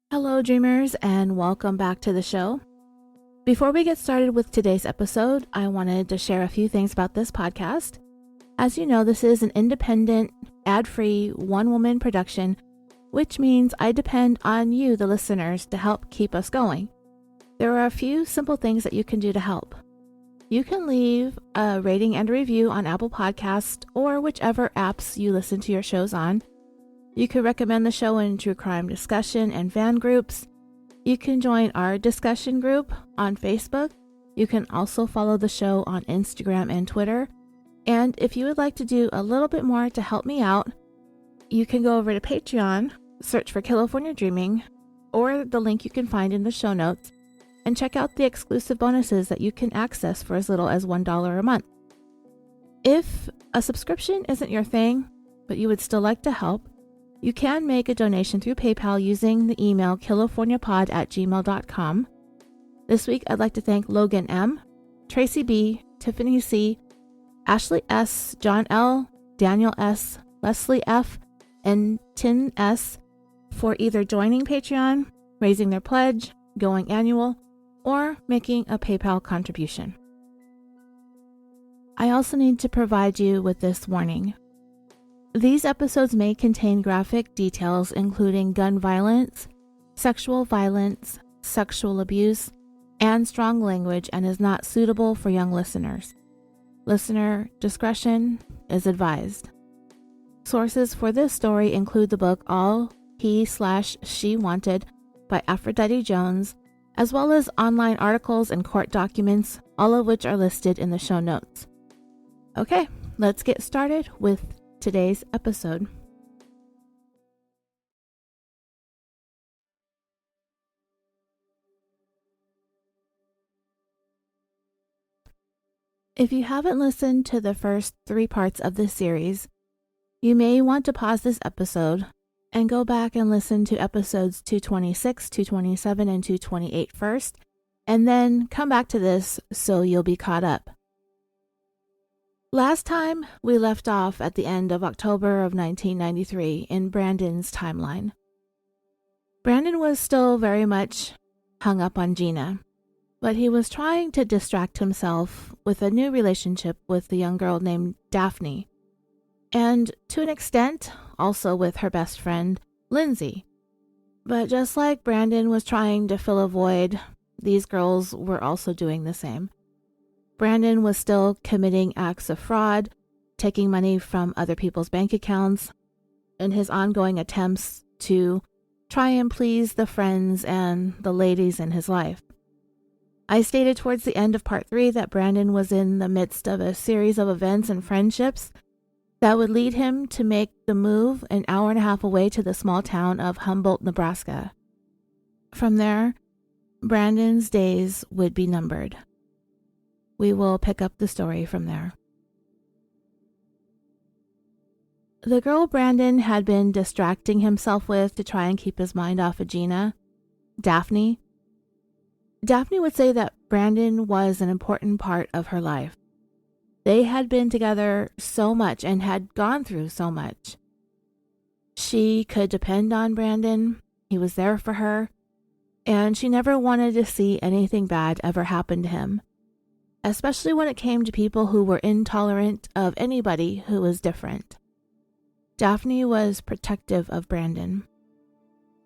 Hello, dreamers, and welcome back to the show. Before we get started with today's episode, I wanted to share a few things about this podcast. As you know, this is an independent, ad-free, one-woman production, which means I depend on you, the listeners, to help keep us going. There are a few simple things that you can do to help. You can leave a rating and a review on Apple Podcasts or whichever apps you listen to your shows on. You can recommend the show in true crime discussion and fan groups. You can join our discussion group on Facebook. You can also follow the show on Instagram and Twitter. And if you would like to do a little bit more to help me out, you can go over to Patreon, search for California Dreaming, or the link you can find in the show notes, and check out the exclusive bonuses that you can access for as little as $1 a month. If a subscription isn't your thing, but you would still like to help, you can make a donation through PayPal using the email californiapod@gmail.com. This week, I'd like to thank Logan M., Tracy B., Tiffany C., Ashley S., John L., Daniel S., Leslie F., and Tin S. for either joining Patreon, raising their pledge, going annual, or making a PayPal contribution. I also need to provide you with this warning. These episodes may contain graphic details including gun violence, sexual abuse, and strong language, and is not suitable for young listeners. Listener discretion is advised. Sources for this story include the book All He/She Wanted by Aphrodite Jones, as well as online articles and court documents, all of which are listed in the show notes. Okay, let's get started with today's episode. If you haven't listened to the first 3 parts of this series, you may want to pause this episode and go back and listen to episodes 226, 227, and 228 first, and then come back to this so you'll be caught up. Last time, we left off at the end of October of 1993 in Brandon's timeline. Brandon was still very much hung up on Gina, but he was trying to distract himself with a new relationship with a young girl named Daphne, and to an extent, also with her best friend, Lindsay. But just like Brandon was trying to fill a void, these girls were also doing the same. Brandon was still committing acts of fraud, taking money from other people's bank accounts, in his ongoing attempts to try and please the friends and the ladies in his life. I stated towards the end of part 3 that Brandon was in the midst of a series of events and friendships that would lead him to make the move an hour and a half away to the small town of Humboldt, Nebraska. From there, Brandon's days would be numbered. We will pick up the story from there. The girl Brandon had been distracting himself with to try and keep his mind off of Gina, Daphne. Daphne would say that Brandon was an important part of her life. They had been together so much and had gone through so much. She could depend on Brandon. He was there for her, and she never wanted to see anything bad ever happen to him, especially when it came to people who were intolerant of anybody who was different. Daphne was protective of Brandon.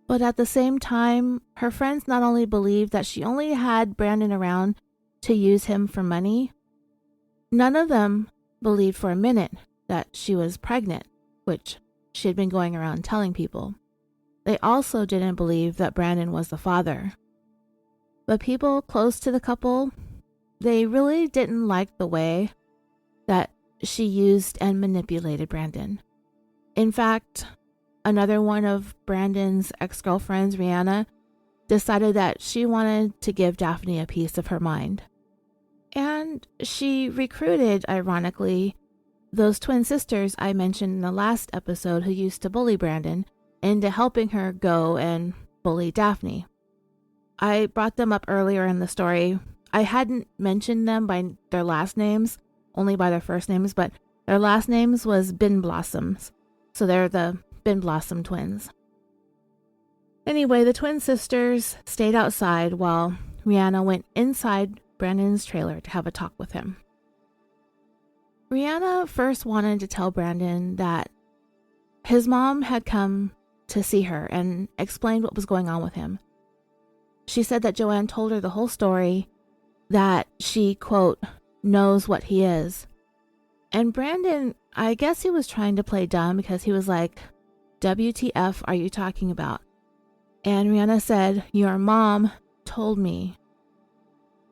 But at the same time, her friends not only believed that she only had Brandon around to use him for money, none of them believed for a minute that she was pregnant, which she had been going around telling people. They also didn't believe that Brandon was the father. But people close to the couple, they really didn't like the way that she used and manipulated Brandon. In fact, another one of Brandon's ex-girlfriends, Rihanna, decided that she wanted to give Daphne a piece of her mind. And she recruited, ironically, those twin sisters I mentioned in the last episode who used to bully Brandon into helping her go and bully Daphne. I brought them up earlier in the story. I hadn't mentioned them by their last names, only by their first names, but their last names was Bin Blossoms. So they're the Bin Blossom twins. Anyway, the twin sisters stayed outside while Rihanna went inside Brandon's trailer to have a talk with him. Rihanna first wanted to tell Brandon that his mom had come to see her and explained what was going on with him. She said that Joanne told her the whole story, that she, quote, knows what he is. And Brandon, I guess he was trying to play dumb because he was like, WTF are you talking about? And Rihanna said, your mom told me.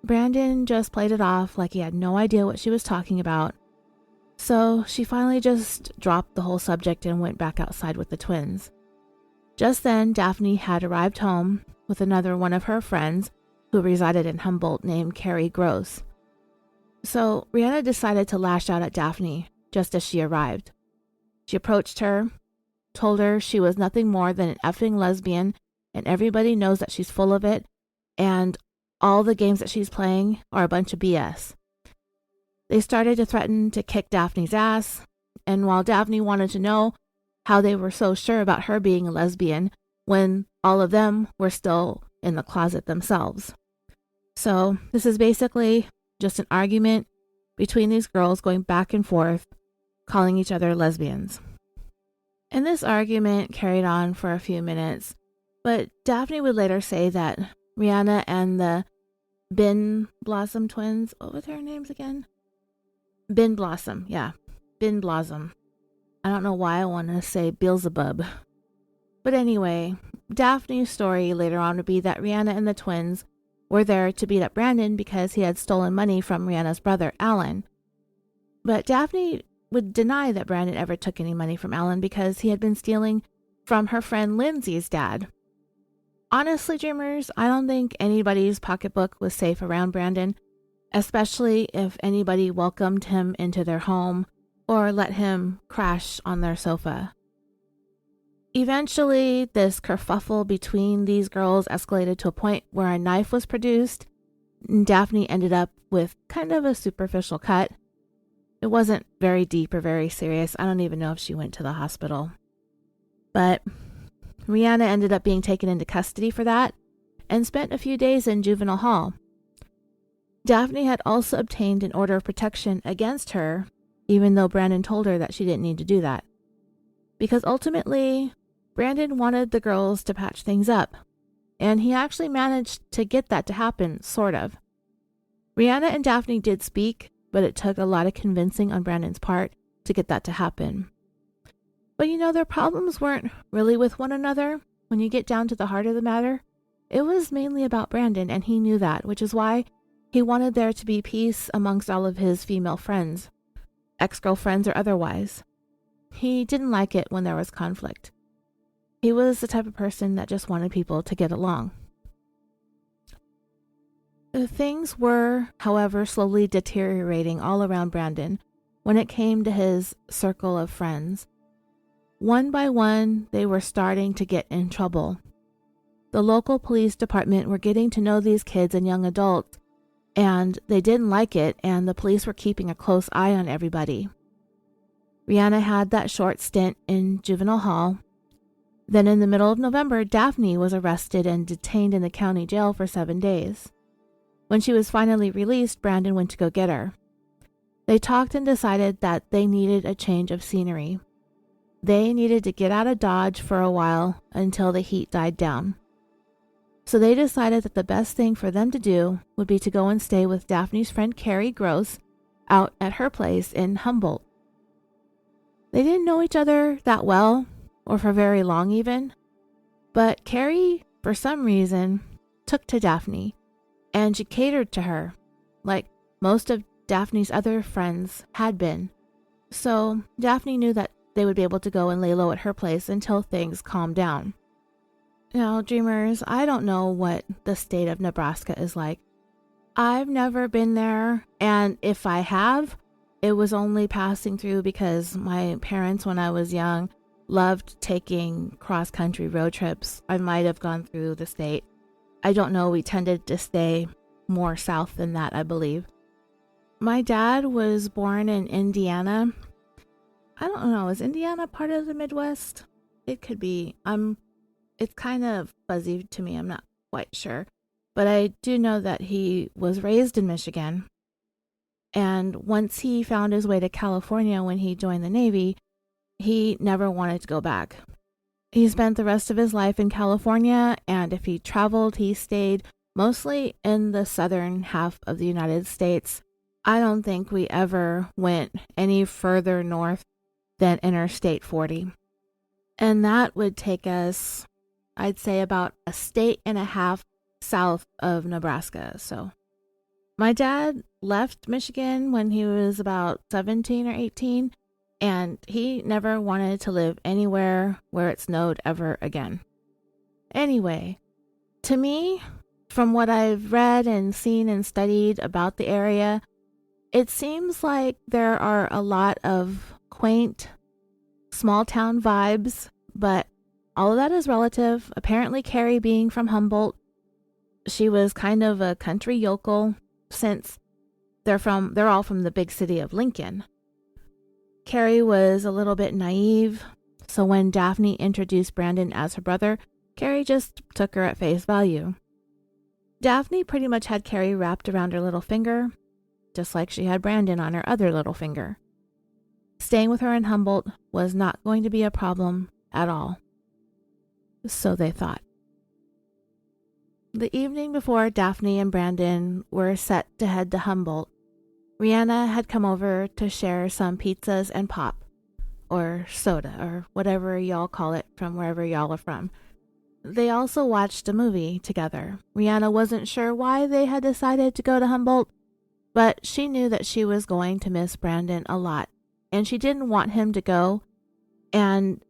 Brandon just played it off like he had no idea what she was talking about. So she finally just dropped the whole subject and went back outside with the twins. Just then, Daphne had arrived home with another one of her friends who resided in Humboldt named Carrie Gross. So Rihanna decided to lash out at Daphne just as she arrived. She approached her, told her she was nothing more than an effing lesbian and everybody knows that she's full of it and all the games that she's playing are a bunch of BS. They started to threaten to kick Daphne's ass, and while Daphne wanted to know how they were so sure about her being a lesbian when all of them were still in the closet themselves. So this is basically just an argument between these girls going back and forth, calling each other lesbians. And this argument carried on for a few minutes, but Daphne would later say that Rihanna and the Bin Blossom twins, what were their names again? Bin Blossom, yeah. Bin Blossom. I don't know why I want to say Beelzebub. But anyway, Daphne's story later on would be that Rihanna and the twins were there to beat up Brandon because he had stolen money from Rihanna's brother, Alan. But Daphne would deny that Brandon ever took any money from Alan because he had been stealing from her friend Lindsay's dad. Honestly, dreamers, I don't think anybody's pocketbook was safe around Brandon, especially if anybody welcomed him into their home or let him crash on their sofa. Eventually, this kerfuffle between these girls escalated to a point where a knife was produced, and Daphne ended up with kind of a superficial cut. It wasn't very deep or very serious. I don't even know if she went to the hospital. But Rihanna ended up being taken into custody for that and spent a few days in juvenile hall. Daphne had also obtained an order of protection against her, even though Brandon told her that she didn't need to do that. Because ultimately, Brandon wanted the girls to patch things up, and he actually managed to get that to happen, sort of. Rihanna and Daphne did speak, but it took a lot of convincing on Brandon's part to get that to happen. But their problems weren't really with one another. When you get down to the heart of the matter, it was mainly about Brandon, and he knew that, which is why he wanted there to be peace amongst all of his female friends, ex-girlfriends or otherwise. He didn't like it when there was conflict. He was the type of person that just wanted people to get along. Things were, however, slowly deteriorating all around Brandon when it came to his circle of friends. One by one, they were starting to get in trouble. The local police department were getting to know these kids and young adults, and they didn't like it, and the police were keeping a close eye on everybody. Rihanna had that short stint in juvenile hall. Then in the middle of November, Daphne was arrested and detained in the county jail for 7 days. When she was finally released, Brandon went to go get her. They talked and decided that they needed a change of scenery. They needed to get out of Dodge for a while until the heat died down. So they decided that the best thing for them to do would be to go and stay with Daphne's friend Carrie Gross out at her place in Humboldt. They didn't know each other that well, or for very long even, but Carrie, for some reason, took to Daphne, and she catered to her, like most of Daphne's other friends had been. So Daphne knew that they would be able to go and lay low at her place until things calmed down. Now, dreamers, I don't know what the state of Nebraska is like. I've never been there, and if I have, it was only passing through because my parents, when I was young, loved taking cross-country road trips. I might have gone through the state. I don't know, we tended to stay more south than that, I believe. My dad was born in Indiana. I don't know, is Indiana part of the Midwest? It could be. I'm It's kind of fuzzy to me. I'm not quite sure. But I do know that he was raised in Michigan. And once he found his way to California when he joined the Navy, he never wanted to go back. He spent the rest of his life in California, and if he traveled, he stayed mostly in the southern half of the United States. I don't think we ever went any further north than Interstate 40. And that would take us, I'd say, about a state and a half south of Nebraska. So my dad left Michigan when he was about 17 or 18, and he never wanted to live anywhere where it snowed ever again. Anyway, to me, from what I've read and seen and studied about the area, it seems like there are a lot of quaint, small town vibes, but all of that is relative. Apparently, Carrie being from Humboldt, she was kind of a country yokel since they're all from the big city of Lincoln. Carrie was a little bit naive, so when Daphne introduced Brandon as her brother, Carrie just took her at face value. Daphne pretty much had Carrie wrapped around her little finger, just like she had Brandon on her other little finger. Staying with her in Humboldt was not going to be a problem at all. So they thought. The evening before Daphne and Brandon were set to head to Humboldt, Rihanna had come over to share some pizzas and pop, or soda, or whatever y'all call it from wherever y'all are from. They also watched a movie together. Rihanna wasn't sure why they had decided to go to Humboldt, but she knew that she was going to miss Brandon a lot, and she didn't want him to go, and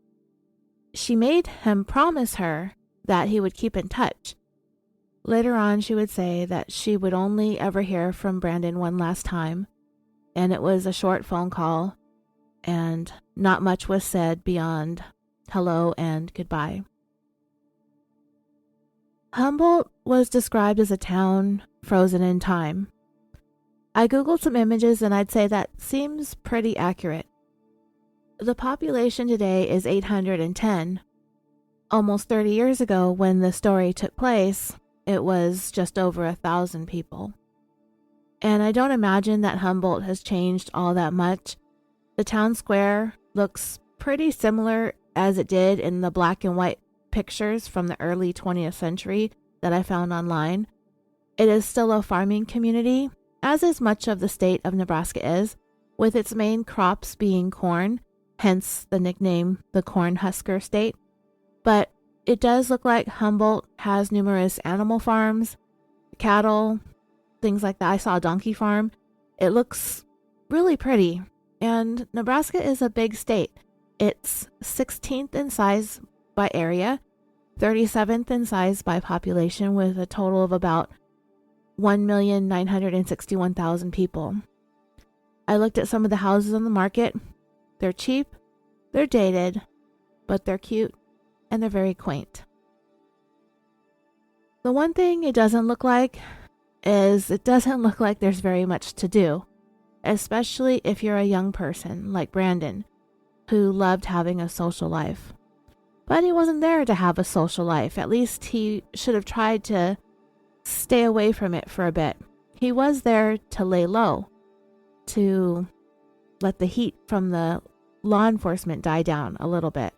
she made him promise her that he would keep in touch. Later on, she would say that she would only ever hear from Brandon one last time, and it was a short phone call, and not much was said beyond hello and goodbye. Humboldt was described as a town frozen in time. I googled some images and I'd say that seems pretty accurate. The population today is 810. Almost 30 years ago, when the story took place, it was just over 1,000 people. And I don't imagine that Humboldt has changed all that much. The town square looks pretty similar as it did in the black and white pictures from the early 20th century that I found online. It is still a farming community, as is much of the state of Nebraska is, with its main crops being corn, hence the nickname the Corn Husker State. But it does look like Humboldt has numerous animal farms, cattle, things like that. I saw a donkey farm. It looks really pretty. And Nebraska is a big state. It's 16th in size by area, 37th in size by population, with a total of about 1,961,000 people. I looked at some of the houses on the market. They're cheap, they're dated, but they're cute and they're very quaint. The one thing it doesn't look like is it doesn't look like there's very much to do, especially if you're a young person like Brandon, who loved having a social life. But he wasn't there to have a social life. At least he should have tried to stay away from it for a bit. He was there to lay low, to let the heat from the law enforcement die down a little bit.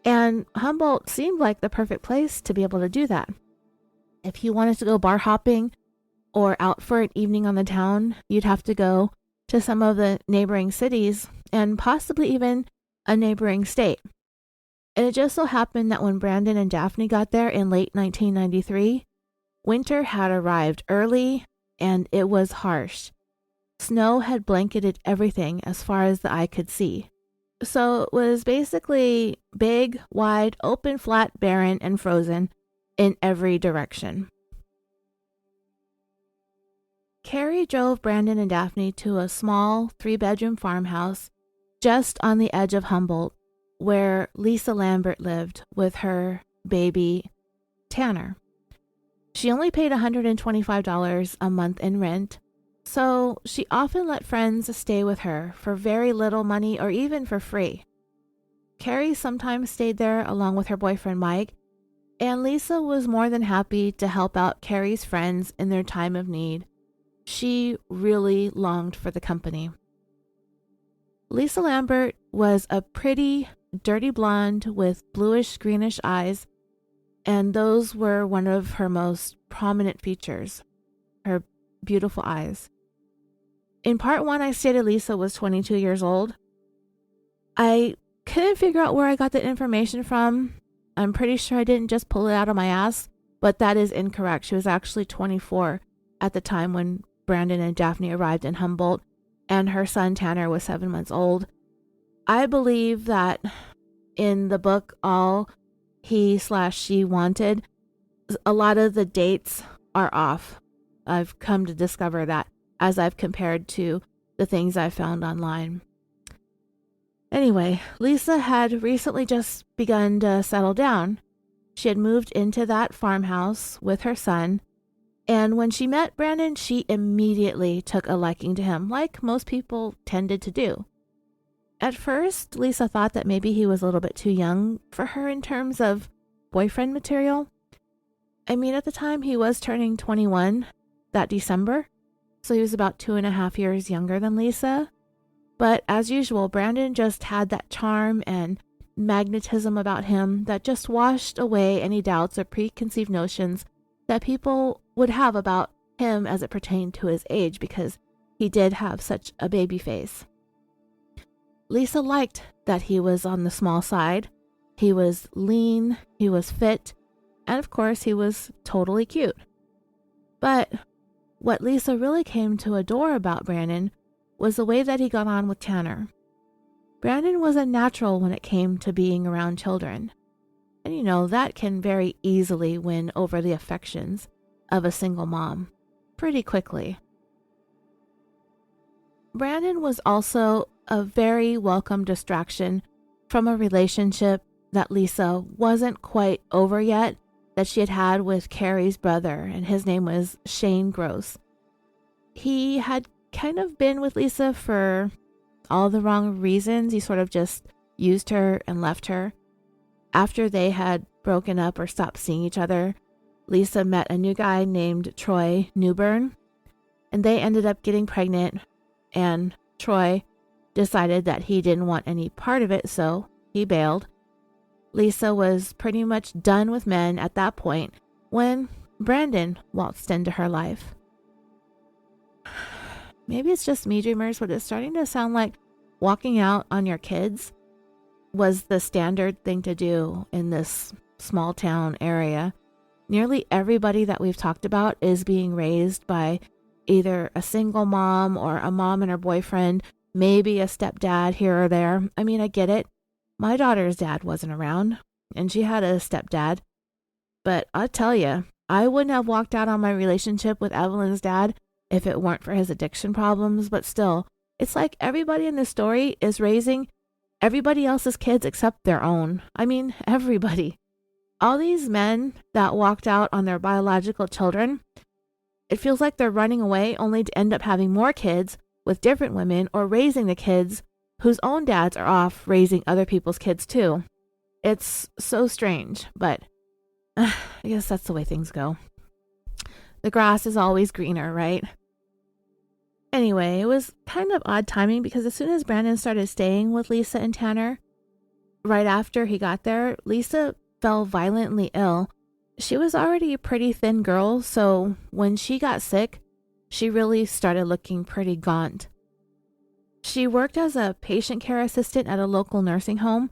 And Humboldt seemed like the perfect place to be able to do that. If you wanted to go bar hopping or out for an evening on the town, you'd have to go to some of the neighboring cities and possibly even a neighboring state. And it just so happened that when Brandon and Daphne got there in late 1993, winter had arrived early and it was harsh. Snow had blanketed everything as far as the eye could see. So it was basically big, wide, open, flat, barren, and frozen in every direction. Carrie drove Brandon and Daphne to a small 3-bedroom farmhouse just on the edge of Humboldt, where Lisa Lambert lived with her baby, Tanner. She only paid $125 a month in rent, so she often let friends stay with her for very little money or even for free. Carrie sometimes stayed there along with her boyfriend Mike, and Lisa was more than happy to help out Carrie's friends in their time of need. She really longed for the company. Lisa Lambert was a pretty, dirty blonde with bluish-greenish eyes, and those were one of her most prominent features, her beautiful eyes. In part 1, I stated Lisa was 22 years old. I couldn't figure out where I got the information from. I'm pretty sure I didn't just pull it out of my ass, but that is incorrect. She was actually 24 at the time when Brandon and Daphne arrived in Humboldt, and her son Tanner was 7 months old. I believe that in the book, all he/she wanted, a lot of the dates are off. I've come to discover that as I've compared to the things I found online. Anyway, Lisa had recently just begun to settle down. She had moved into that farmhouse with her son, and when she met Brandon, she immediately took a liking to him, like most people tended to do. At first, Lisa thought that maybe he was a little bit too young for her in terms of boyfriend material. I mean, at the time, he was turning 21 that December, so he was about 2.5 years younger than Lisa. But as usual, Brandon just had that charm and magnetism about him that just washed away any doubts or preconceived notions that people would have about him as it pertained to his age, because he did have such a baby face. Lisa liked that he was on the small side. He was lean, he was fit, and of course he was totally cute. But what Lisa really came to adore about Brandon was the way that he got on with Tanner. Brandon was a natural when it came to being around children. And that can very easily win over the affections of a single mom pretty quickly. Brandon was also a very welcome distraction from a relationship that Lisa wasn't quite over yet, that she had had with Carrie's brother, and his name was Shane Gross. He had kind of been with Lisa for all the wrong reasons. He sort of just used her and left her. After they had broken up or stopped seeing each other, Lisa met a new guy named Troy Newburn, and they ended up getting pregnant, and Troy decided that he didn't want any part of it, so he bailed. Lisa was pretty much done with men at that point when Brandon waltzed into her life. Maybe it's just me, dreamers, but it's starting to sound like walking out on your kids was the standard thing to do in this small town area. Nearly everybody that we've talked about is being raised by either a single mom or a mom and her boyfriend, maybe a stepdad here or there. I mean, I get it. My daughter's dad wasn't around, and she had a stepdad. But I'll tell you, I wouldn't have walked out on my relationship with Evelyn's dad if it weren't for his addiction problems. But still, it's like everybody in this story is raising everybody else's kids except their own. I mean, everybody. All these men that walked out on their biological children, it feels like they're running away only to end up having more kids with different women, or raising the kids whose own dads are off raising other people's kids too. It's so strange, but I guess that's the way things go. The grass is always greener, right? Anyway, it was kind of odd timing, because as soon as Brandon started staying with Lisa and Tanner, right after he got there, Lisa fell violently ill. She was already a pretty thin girl, so when she got sick, she really started looking pretty gaunt. She worked as a patient care assistant at a local nursing home,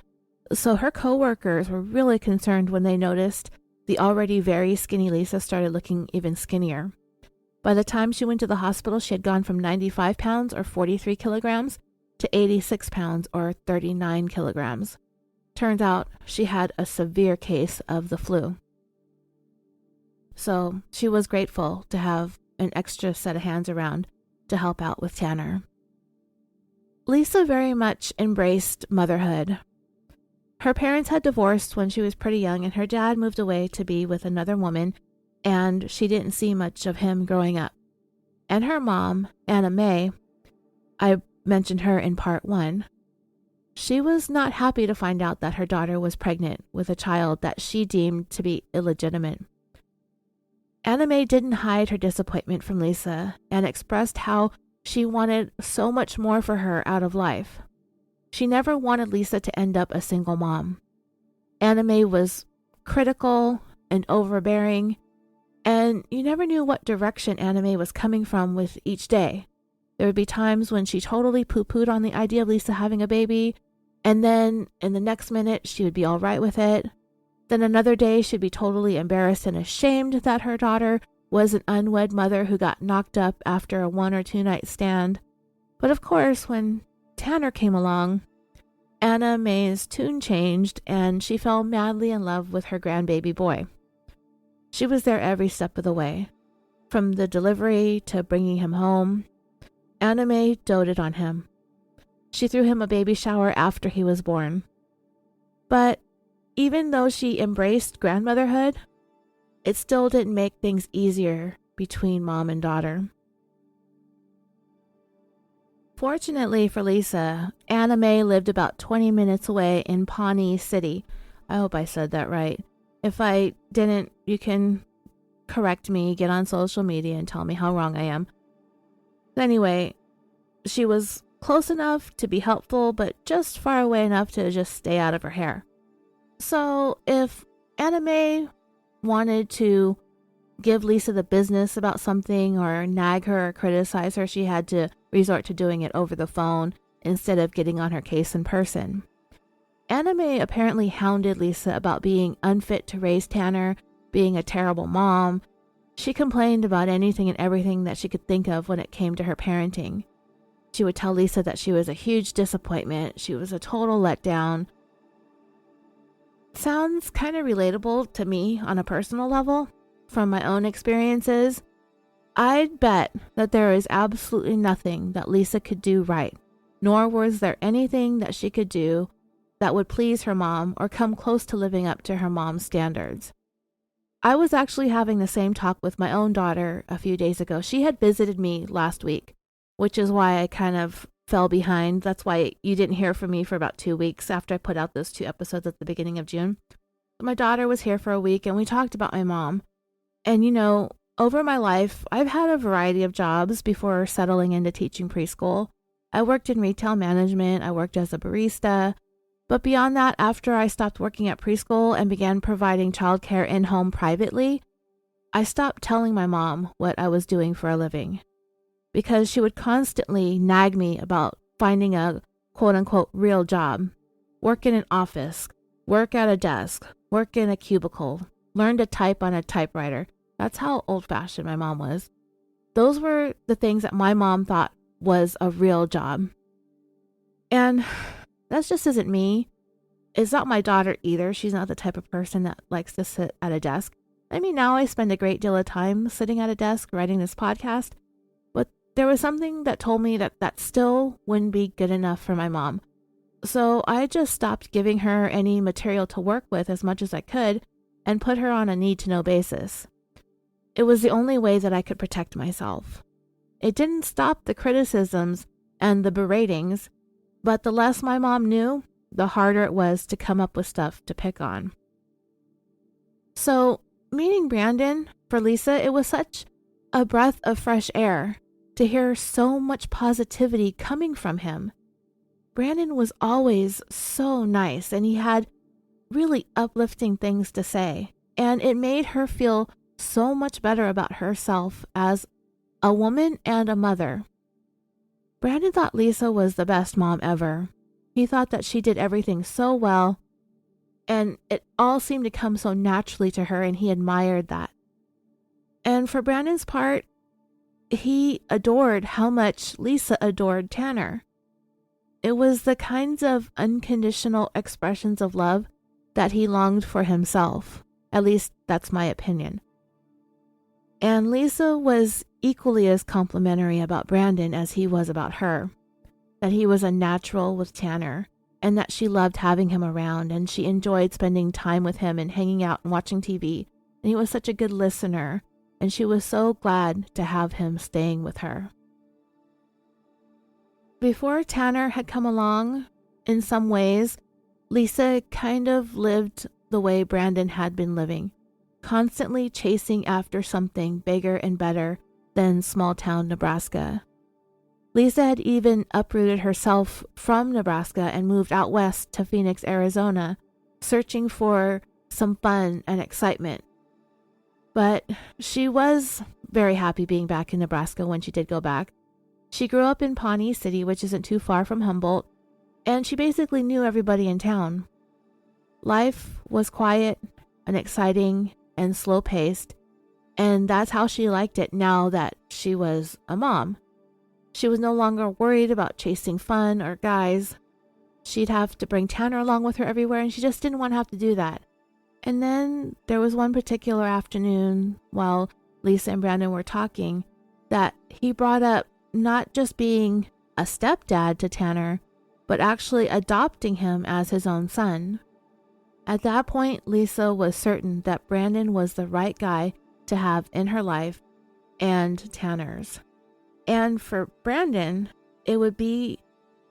so her coworkers were really concerned when they noticed the already very skinny Lisa started looking even skinnier. By the time she went to the hospital, she had gone from 95 pounds or 43 kilograms to 86 pounds or 39 kilograms. Turns out she had a severe case of the flu. So she was grateful to have an extra set of hands around to help out with Tanner. Lisa very much embraced motherhood. Her parents had divorced when she was pretty young, and her dad moved away to be with another woman, and she didn't see much of him growing up. And her mom, Anna Mae, I mentioned her in part 1, She was not happy to find out that her daughter was pregnant with a child that she deemed to be illegitimate. Anna Mae didn't hide her disappointment from Lisa and expressed how she wanted so much more for her out of life. She never wanted Lisa to end up a single mom. Anna Mae was critical and overbearing, and you never knew what direction Anna Mae was coming from with each day. There would be times when she totally poo-pooed on the idea of Lisa having a baby, and then in the next minute she would be all right with it. Then another day she'd be totally embarrassed and ashamed that her daughter was an unwed mother who got knocked up after a 1 or 2 night stand. But of course, when Tanner came along, Anna Mae's tune changed and she fell madly in love with her grandbaby boy. She was there every step of the way, from the delivery to bringing him home. Anna Mae doted on him. She threw him a baby shower after he was born. But even though she embraced grandmotherhood, it still didn't make things easier between mom and daughter. Fortunately for Lisa, Anna Mae lived about 20 minutes away in Pawnee City. I hope I said that right. If I didn't, you can correct me, get on social media and tell me how wrong I am. Anyway, she was close enough to be helpful, but just far away enough to just stay out of her hair. So if Anna Mae wanted to give Lisa the business about something or nag her or criticize her, she had to resort to doing it over the phone instead of getting on her case in person. Anna Mae apparently hounded Lisa about being unfit to raise Tanner, being a terrible mom. She complained about anything and everything that she could think of when it came to her parenting. She would tell Lisa that she was a huge disappointment. She was a total letdown. Sounds kind of relatable to me on a personal level from my own experiences. I'd bet that there is absolutely nothing that Lisa could do right, nor was there anything that she could do that would please her mom or come close to living up to her mom's standards. I was actually having the same talk with my own daughter a few days ago. She had visited me last week, which is why I kind of fell behind. That's why you didn't hear from me for about 2 weeks after I put out those 2 episodes at the beginning of June. My daughter was here for a week and we talked about my mom. And over my life, I've had a variety of jobs before settling into teaching preschool. I worked in retail management. I worked as a barista. But beyond that, after I stopped working at preschool and began providing childcare in-home privately, I stopped telling my mom what I was doing for a living because she would constantly nag me about finding a quote-unquote real job, work in an office, work at a desk, work in a cubicle, learn to type on a typewriter. That's how old-fashioned my mom was. Those were the things that my mom thought was a real job. And that just isn't me. It's not my daughter either. She's not the type of person that likes to sit at a desk. I mean, now I spend a great deal of time sitting at a desk writing this podcast, but there was something that told me that still wouldn't be good enough for my mom. So I just stopped giving her any material to work with as much as I could and put her on a need-to-know basis. It was the only way that I could protect myself. It didn't stop the criticisms and the beratings, but the less my mom knew, the harder it was to come up with stuff to pick on. So, meeting Brandon, for Lisa, it was such a breath of fresh air to hear so much positivity coming from him. Brandon was always so nice, and he had really uplifting things to say, and it made her feel so much better about herself as a woman and a mother. Brandon thought Lisa was the best mom ever. He thought that she did everything so well, and it all seemed to come so naturally to her, and he admired that. And for Brandon's part, he adored how much Lisa adored Tanner. It was the kinds of unconditional expressions of love that he longed for himself. At least that's my opinion. And Lisa was equally as complimentary about Brandon as he was about her. That he was a natural with Tanner, and that she loved having him around, and she enjoyed spending time with him and hanging out and watching TV. And he was such a good listener, and she was so glad to have him staying with her. Before Tanner had come along, in some ways, Lisa kind of lived the way Brandon had been living, constantly chasing after something bigger and better than small town Nebraska. Lisa had even uprooted herself from Nebraska and moved out west to Phoenix, Arizona, searching for some fun and excitement. But she was very happy being back in Nebraska when she did go back. She grew up in Pawnee City, which isn't too far from Humboldt, and she basically knew everybody in town. Life was quiet and exciting and slow-paced, and that's how she liked it now that she was a mom. She was no longer worried about chasing fun or guys. She'd have to bring Tanner along with her everywhere, and she just didn't want to have to do that. And then there was one particular afternoon while Lisa and Brandon were talking that he brought up not just being a stepdad to Tanner, but actually adopting him as his own son. At that point, Lisa was certain that Brandon was the right guy to have in her life and Tanner's. And for Brandon, it would be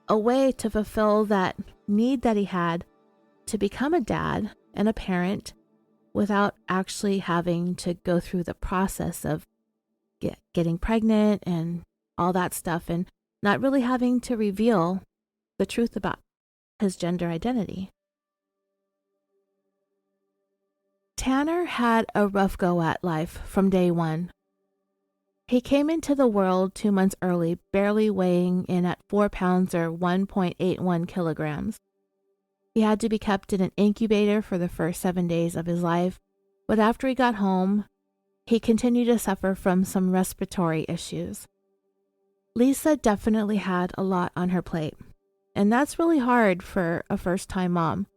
a way to fulfill that need that he had to become a dad and a parent without actually having to go through the process of getting pregnant and all that stuff, and not really having to reveal the truth about his gender identity. Tanner had a rough go at life from day one. He came into the world 2 months early, barely weighing in at 4 pounds or 1.81 kilograms. He had to be kept in an incubator for the first 7 days of his life, but after he got home, he continued to suffer from some respiratory issues. Lisa definitely had a lot on her plate, and that's really hard for a first-time mom.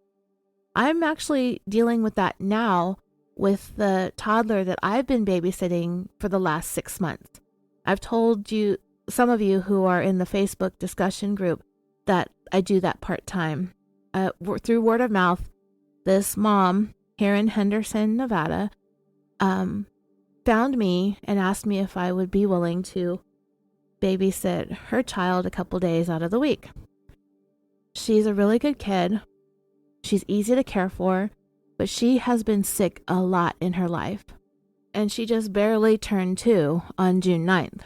I'm actually dealing with that now with the toddler that I've been babysitting for the last 6 months. I've told you, some of you who are in the Facebook discussion group, that I do that part-time. Through word of mouth, this mom here in Henderson, Nevada, found me and asked me if I would be willing to babysit her child a couple days out of the week. She's a really good kid. She's easy to care for, but she has been sick a lot in her life, and she just barely turned 2 on June 9th.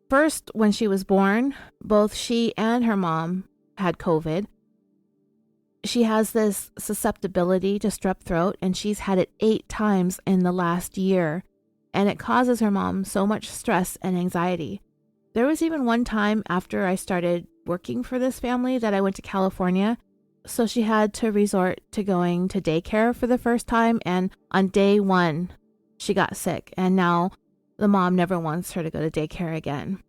First, when she was born, both she and her mom had COVID. She has this susceptibility to strep throat, and she's had it 8 times in the last year, and it causes her mom so much stress and anxiety. There was even one time after I started working for this family that I went to California, so she had to resort to going to daycare for the first time, and on day 1, she got sick, and now the mom never wants her to go to daycare again.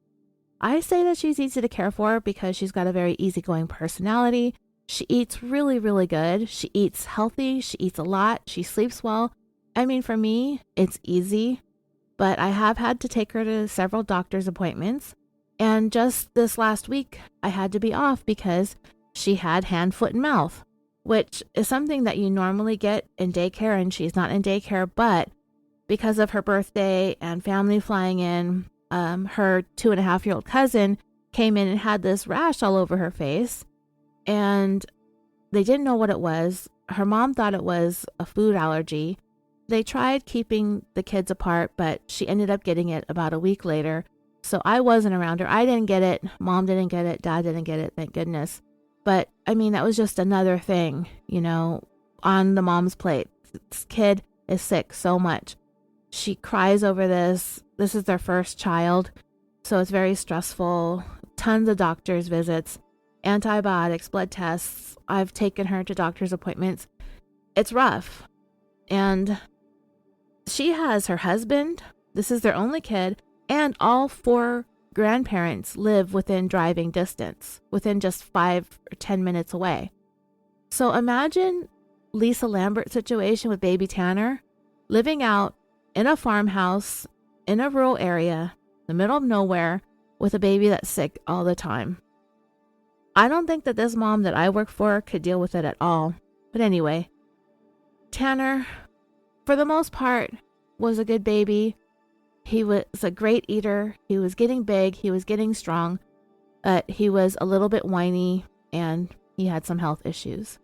I say that she's easy to care for because she's got a very easygoing personality. She eats really, really good. She eats healthy. She eats a lot. She sleeps well. I mean, for me, it's easy, but I have had to take her to several doctor's appointments. And just this last week, I had to be off because she had hand, foot, and mouth, which is something that you normally get in daycare, and she's not in daycare, but because of her birthday and family flying in, her 2.5-year-old cousin came in and had this rash all over her face, and they didn't know what it was. Her mom thought it was a food allergy. They tried keeping the kids apart, but she ended up getting it about a week later. So I wasn't around her. I didn't get it. Mom didn't get it. Dad didn't get it. Thank goodness. But I mean, that was just another thing, on the mom's plate. This kid is sick so much. She cries over this. This is their first child. So it's very stressful. Tons of doctor's visits, antibiotics, blood tests. I've taken her to doctor's appointments. It's rough. And she has her husband. This is their only kid. And all 4 grandparents live within driving distance, within just 5 or 10 minutes away. So imagine Lisa Lambert's situation with baby Tanner, living out in a farmhouse in a rural area, the middle of nowhere, with a baby that's sick all the time. I don't think that this mom that I work for could deal with it at all. But anyway, Tanner, for the most part, was a good baby. He was a great eater. He was getting big. He was getting strong. But he was a little bit whiny and he had some health issues.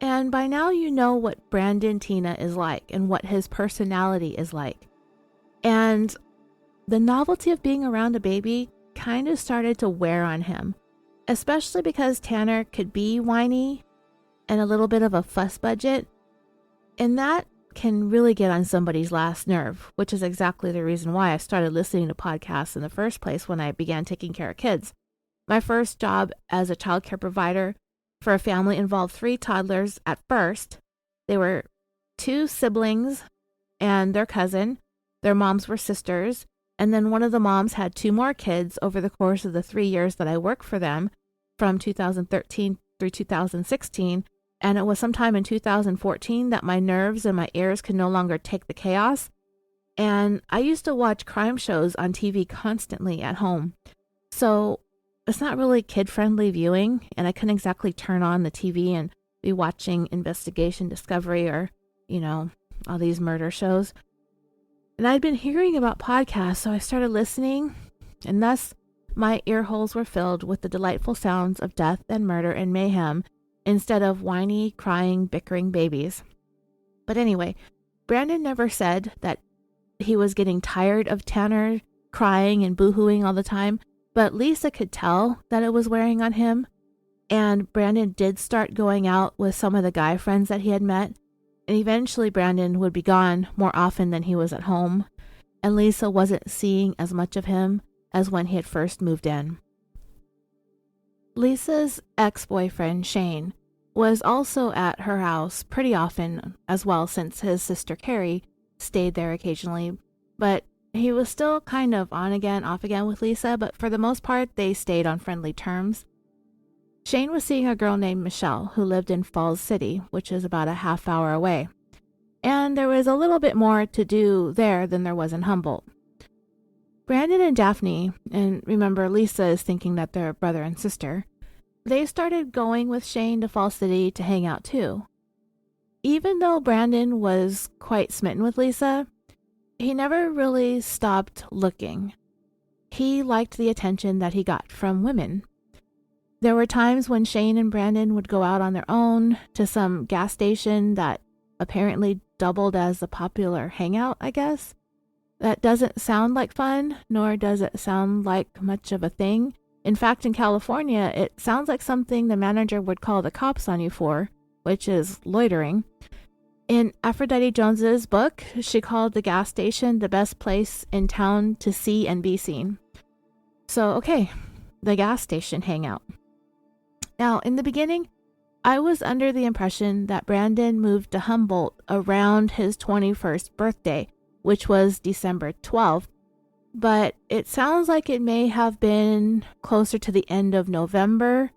And by now you know what Brandon Teena is like and what his personality is like. And the novelty of being around a baby kind of started to wear on him, especially because Tanner could be whiny and a little bit of a fuss budget. And that can really get on somebody's last nerve, which is exactly the reason why I started listening to podcasts in the first place when I began taking care of kids. My first job as a childcare provider for a family involved 3 toddlers at first. They were 2 siblings and their cousin. Their moms were sisters. And then one of the moms had 2 more kids over the course of the 3 years that I worked for them, from 2013 through 2016. And it was sometime in 2014 that my nerves and my ears could no longer take the chaos. And I used to watch crime shows on TV constantly at home. So it's not really kid-friendly viewing, and I couldn't exactly turn on the TV and be watching Investigation Discovery or, all these murder shows. And I'd been hearing about podcasts, so I started listening, and thus my ear holes were filled with the delightful sounds of death and murder and mayhem instead of whiny, crying, bickering babies. But anyway, Brandon never said that he was getting tired of Tanner crying and boo-hooing all the time, but Lisa could tell that it was wearing on him, and Brandon did start going out with some of the guy friends that he had met, and eventually Brandon would be gone more often than he was at home, and Lisa wasn't seeing as much of him as when he had first moved in. Lisa's ex-boyfriend, Shane, was also at her house pretty often as well, since his sister Carrie stayed there occasionally, but he was still kind of on again, off again with Lisa, but for the most part, they stayed on friendly terms. Shane was seeing a girl named Michelle who lived in Falls City, which is about a half hour away. And there was a little bit more to do there than there was in Humboldt. Brandon and Daphne, and remember Lisa is thinking that they're brother and sister, they started going with Shane to Falls City to hang out too. Even though Brandon was quite smitten with Lisa, he never really stopped looking. He liked the attention that he got from women. There were times when Shane and Brandon would go out on their own to some gas station that apparently doubled as a popular hangout, I guess. That doesn't sound like fun, nor does it sound like much of a thing. In fact, in California, it sounds like something the manager would call the cops on you for, which is loitering. In Aphrodite Jones's book, she called the gas station the best place in town to see and be seen. So, okay, the gas station hangout. Now, in the beginning, I was under the impression that Brandon moved to Humboldt around his 21st birthday, which was December 12th, but it sounds like it may have been closer to the end of November.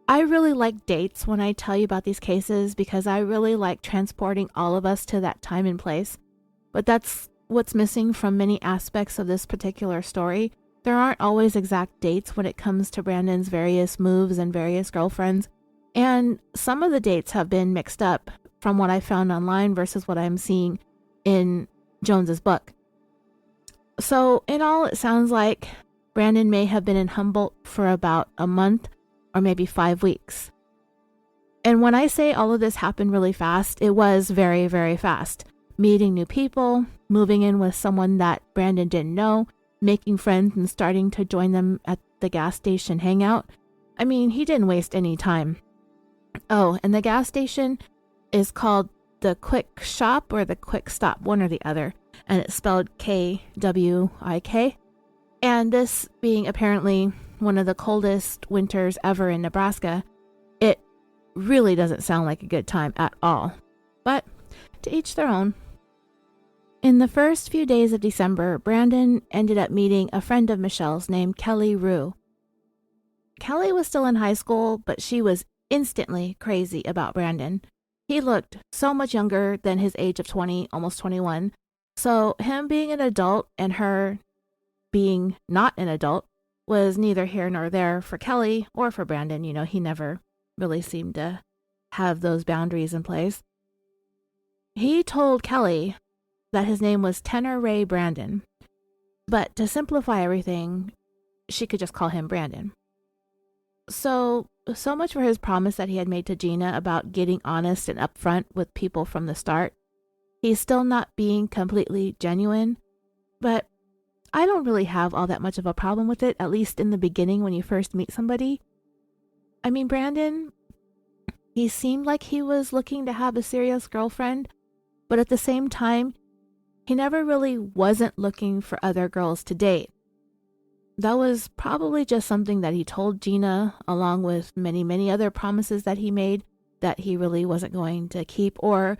I really like dates when I tell you about these cases because I really like transporting all of us to that time and place. But that's what's missing from many aspects of this particular story. There aren't always exact dates when it comes to Brandon's various moves and various girlfriends. And some of the dates have been mixed up from what I found online versus what I'm seeing in Jones's book. So in all, it sounds like Brandon may have been in Humboldt for about a month or maybe 5 weeks. And when I say all of this happened really fast, it was very, very fast. Meeting new people, moving in with someone that Brandon didn't know, making friends and starting to join them at the gas station hangout. I mean, he didn't waste any time. Oh, and the gas station is called the Quick Shop or the Quick Stop, one or the other. And it's spelled Kwik. And this being apparently one of the coldest winters ever in Nebraska, it really doesn't sound like a good time at all. But to each their own. In the first few days of December, Brandon ended up meeting a friend of Michelle's named Kelly Rue. Kelly was still in high school, but she was instantly crazy about Brandon. He looked so much younger than his age of 20, almost 21. So him being an adult and her being not an adult was neither here nor there for Kelly or for Brandon. You know, he never really seemed to have those boundaries in place. He told Kelly that his name was Tenor Ray Brandon, but to simplify everything, she could just call him Brandon. So much for his promise that he had made to Gina about getting honest and upfront with people from the start. He's still not being completely genuine, but I don't really have all that much of a problem with it, at least in the beginning when you first meet somebody. I mean, Brandon, he seemed like he was looking to have a serious girlfriend, but at the same time, he never really wasn't looking for other girls to date. That was probably just something that he told Gina, along with many, many other promises that he made that he really wasn't going to keep or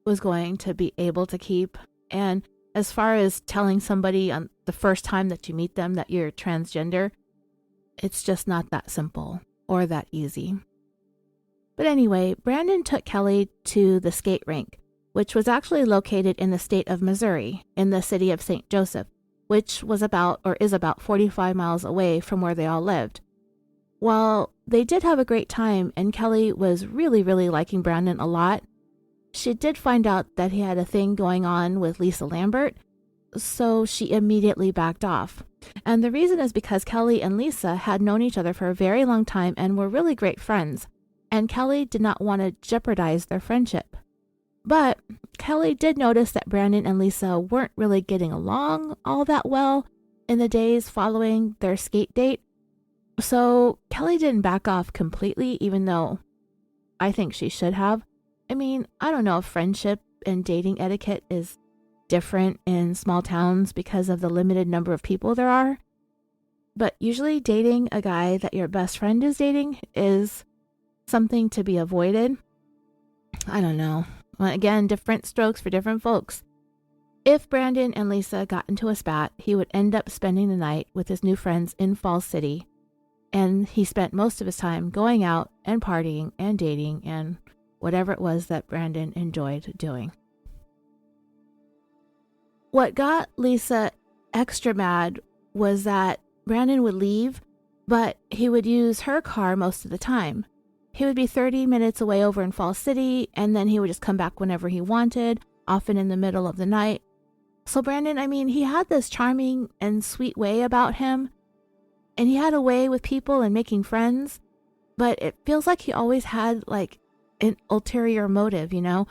was going to be able to keep. And as far as telling somebody on the first time that you meet them that you're transgender, it's just not that simple or that easy. But anyway, Brandon took Kelly to the skate rink, which was actually located in the state of Missouri, in the city of St. Joseph, which was is about 45 miles away from where they all lived. While they did have a great time and Kelly was really, really liking Brandon a lot, she did find out that he had a thing going on with Lisa Lambert, so she immediately backed off. And the reason is because Kelly and Lisa had known each other for a very long time and were really great friends, and Kelly did not want to jeopardize their friendship. But Kelly did notice that Brandon and Lisa weren't really getting along all that well in the days following their skate date, so Kelly didn't back off completely, even though I think she should have. I mean, I don't know if friendship and dating etiquette is different in small towns because of the limited number of people there are, but usually dating a guy that your best friend is dating is something to be avoided. I don't know. Well, again, different strokes for different folks. If Brandon and Lisa got into a spat, he would end up spending the night with his new friends in Falls City, and he spent most of his time going out and partying and dating and whatever it was that Brandon enjoyed doing. What got Lisa extra mad was that Brandon would leave, but he would use her car most of the time. He would be 30 minutes away over in Falls City, and then he would just come back whenever he wanted, often in the middle of the night. So Brandon, I mean, he had this charming and sweet way about him, and he had a way with people and making friends, but it feels like he always had like an ulterior motive, you know?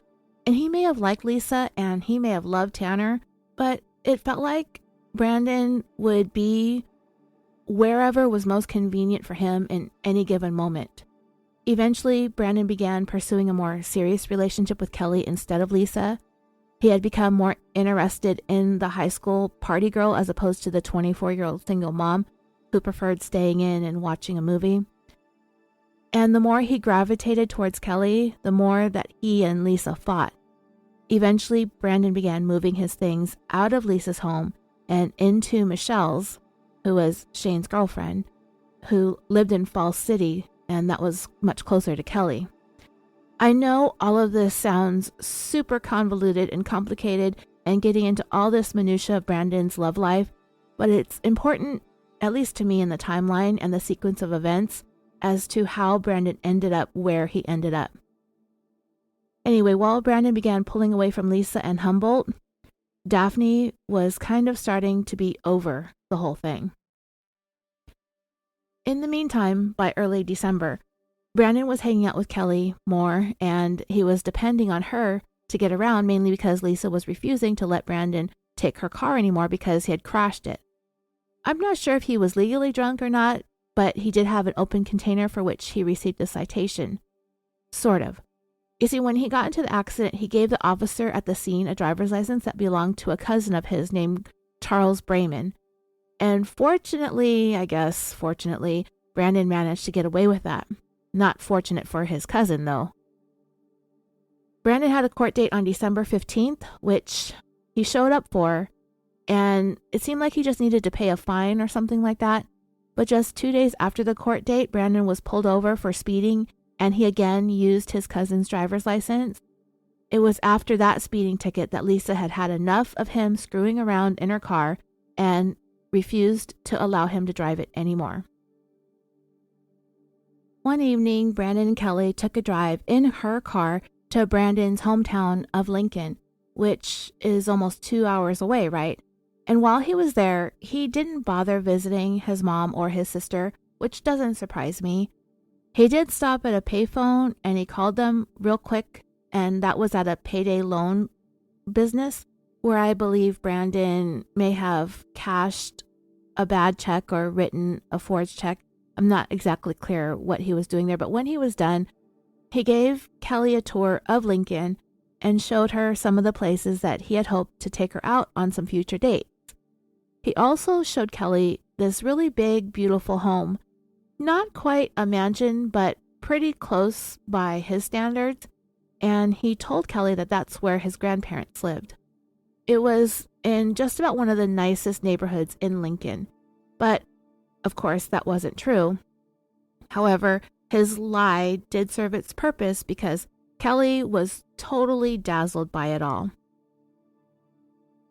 And he may have liked Lisa and he may have loved Tanner, but it felt like Brandon would be wherever was most convenient for him in any given moment. Eventually, Brandon began pursuing a more serious relationship with Kelly instead of Lisa. He had become more interested in the high school party girl as opposed to the 24-year-old single mom who preferred staying in and watching a movie. And the more he gravitated towards Kelly, the more that he and Lisa fought. Eventually, Brandon began moving his things out of Lisa's home and into Michelle's, who was Shane's girlfriend, who lived in Falls City, and that was much closer to Kelly. I know all of this sounds super convoluted and complicated and getting into all this minutia of Brandon's love life, but it's important, at least to me in the timeline and the sequence of events, as to how Brandon ended up where he ended up. Anyway, while Brandon began pulling away from Lisa and Humboldt, Daphne was kind of starting to be over the whole thing. In the meantime, by early December, Brandon was hanging out with Kelly more, and he was depending on her to get around, mainly because Lisa was refusing to let Brandon take her car anymore because he had crashed it. I'm not sure if he was legally drunk or not, but he did have an open container for which he received a citation. Sort of. You see, when he got into the accident, he gave the officer at the scene a driver's license that belonged to a cousin of his named Charles Brayman. And fortunately, Brandon managed to get away with that. Not fortunate for his cousin, though. Brandon had a court date on December 15th, which he showed up for, and it seemed like he just needed to pay a fine or something like that. But just 2 days after the court date, Brandon was pulled over for speeding, and he again used his cousin's driver's license. It was after that speeding ticket that Lisa had had enough of him screwing around in her car and refused to allow him to drive it anymore. One evening, Brandon and Kelly took a drive in her car to Brandon's hometown of Lincoln, which is almost 2 hours away, right? And while he was there, he didn't bother visiting his mom or his sister, which doesn't surprise me. He did stop at a payphone and he called them real quick, and that was at a payday loan business where I believe Brandon may have cashed a bad check or written a forged check. I'm not exactly clear what he was doing there, but when he was done, he gave Kelly a tour of Lincoln and showed her some of the places that he had hoped to take her out on some future dates. He also showed Kelly this really big, beautiful home. Not quite a mansion, but pretty close by his standards, and he told Kelly that that's where his grandparents lived. It was in just about one of the nicest neighborhoods in Lincoln, but of course that wasn't true. However, his lie did serve its purpose because Kelly was totally dazzled by it all.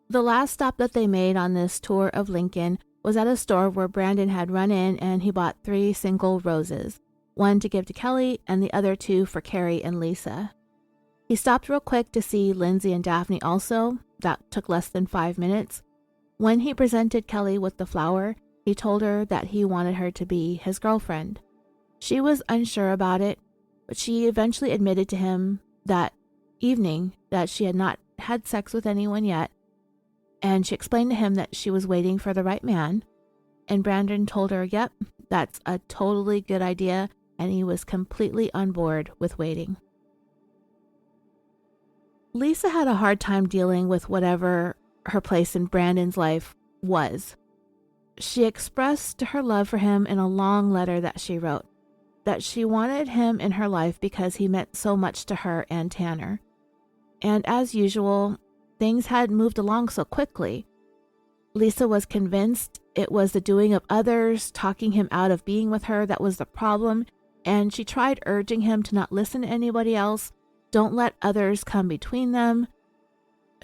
The last stop that they made on this tour of Lincoln was at a store where Brandon had run in and he bought 3 single roses, one to give to Kelly and the other 2 for Carrie and Lisa. He stopped real quick to see Lindsay and Daphne also. That took less than 5 minutes. When he presented Kelly with the flower, he told her that he wanted her to be his girlfriend. She was unsure about it, but she eventually admitted to him that evening that she had not had sex with anyone yet, and she explained to him that she was waiting for the right man, and Brandon told her, yep, that's a totally good idea, and he was completely on board with waiting. Lisa had a hard time dealing with whatever her place in Brandon's life was. She expressed her love for him in a long letter that she wrote, that she wanted him in her life because he meant so much to her and Tanner. And as usual, things had moved along so quickly. Lisa was convinced it was the doing of others talking him out of being with her that was the problem, and she tried urging him to not listen to anybody else, don't let others come between them.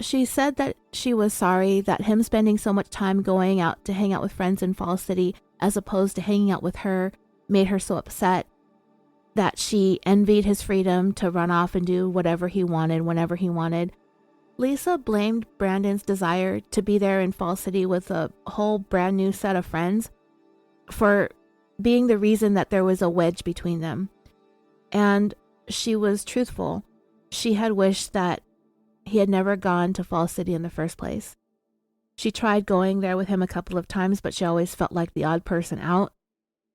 She said that she was sorry that him spending so much time going out to hang out with friends in Falls City as opposed to hanging out with her made her so upset, that she envied his freedom to run off and do whatever he wanted whenever he wanted. Lisa blamed Brandon's desire to be there in Falls City with a whole brand new set of friends for being the reason that there was a wedge between them. And she was truthful. She had wished that he had never gone to Falls City in the first place. She tried going there with him a couple of times, but she always felt like the odd person out,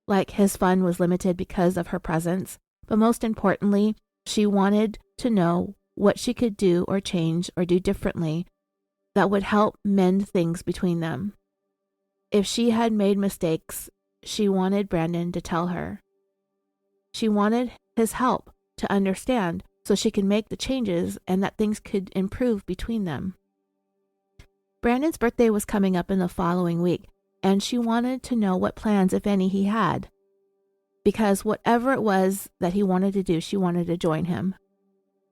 like his fun was limited because of her presence. But most importantly, she wanted to know what she could do or change or do differently that would help mend things between them. If she had made mistakes, she wanted Brandon to tell her. She wanted his help to understand so she could make the changes and that things could improve between them. Brandon's birthday was coming up in the following week, and she wanted to know what plans, if any, he had. Because whatever it was that he wanted to do, she wanted to join him.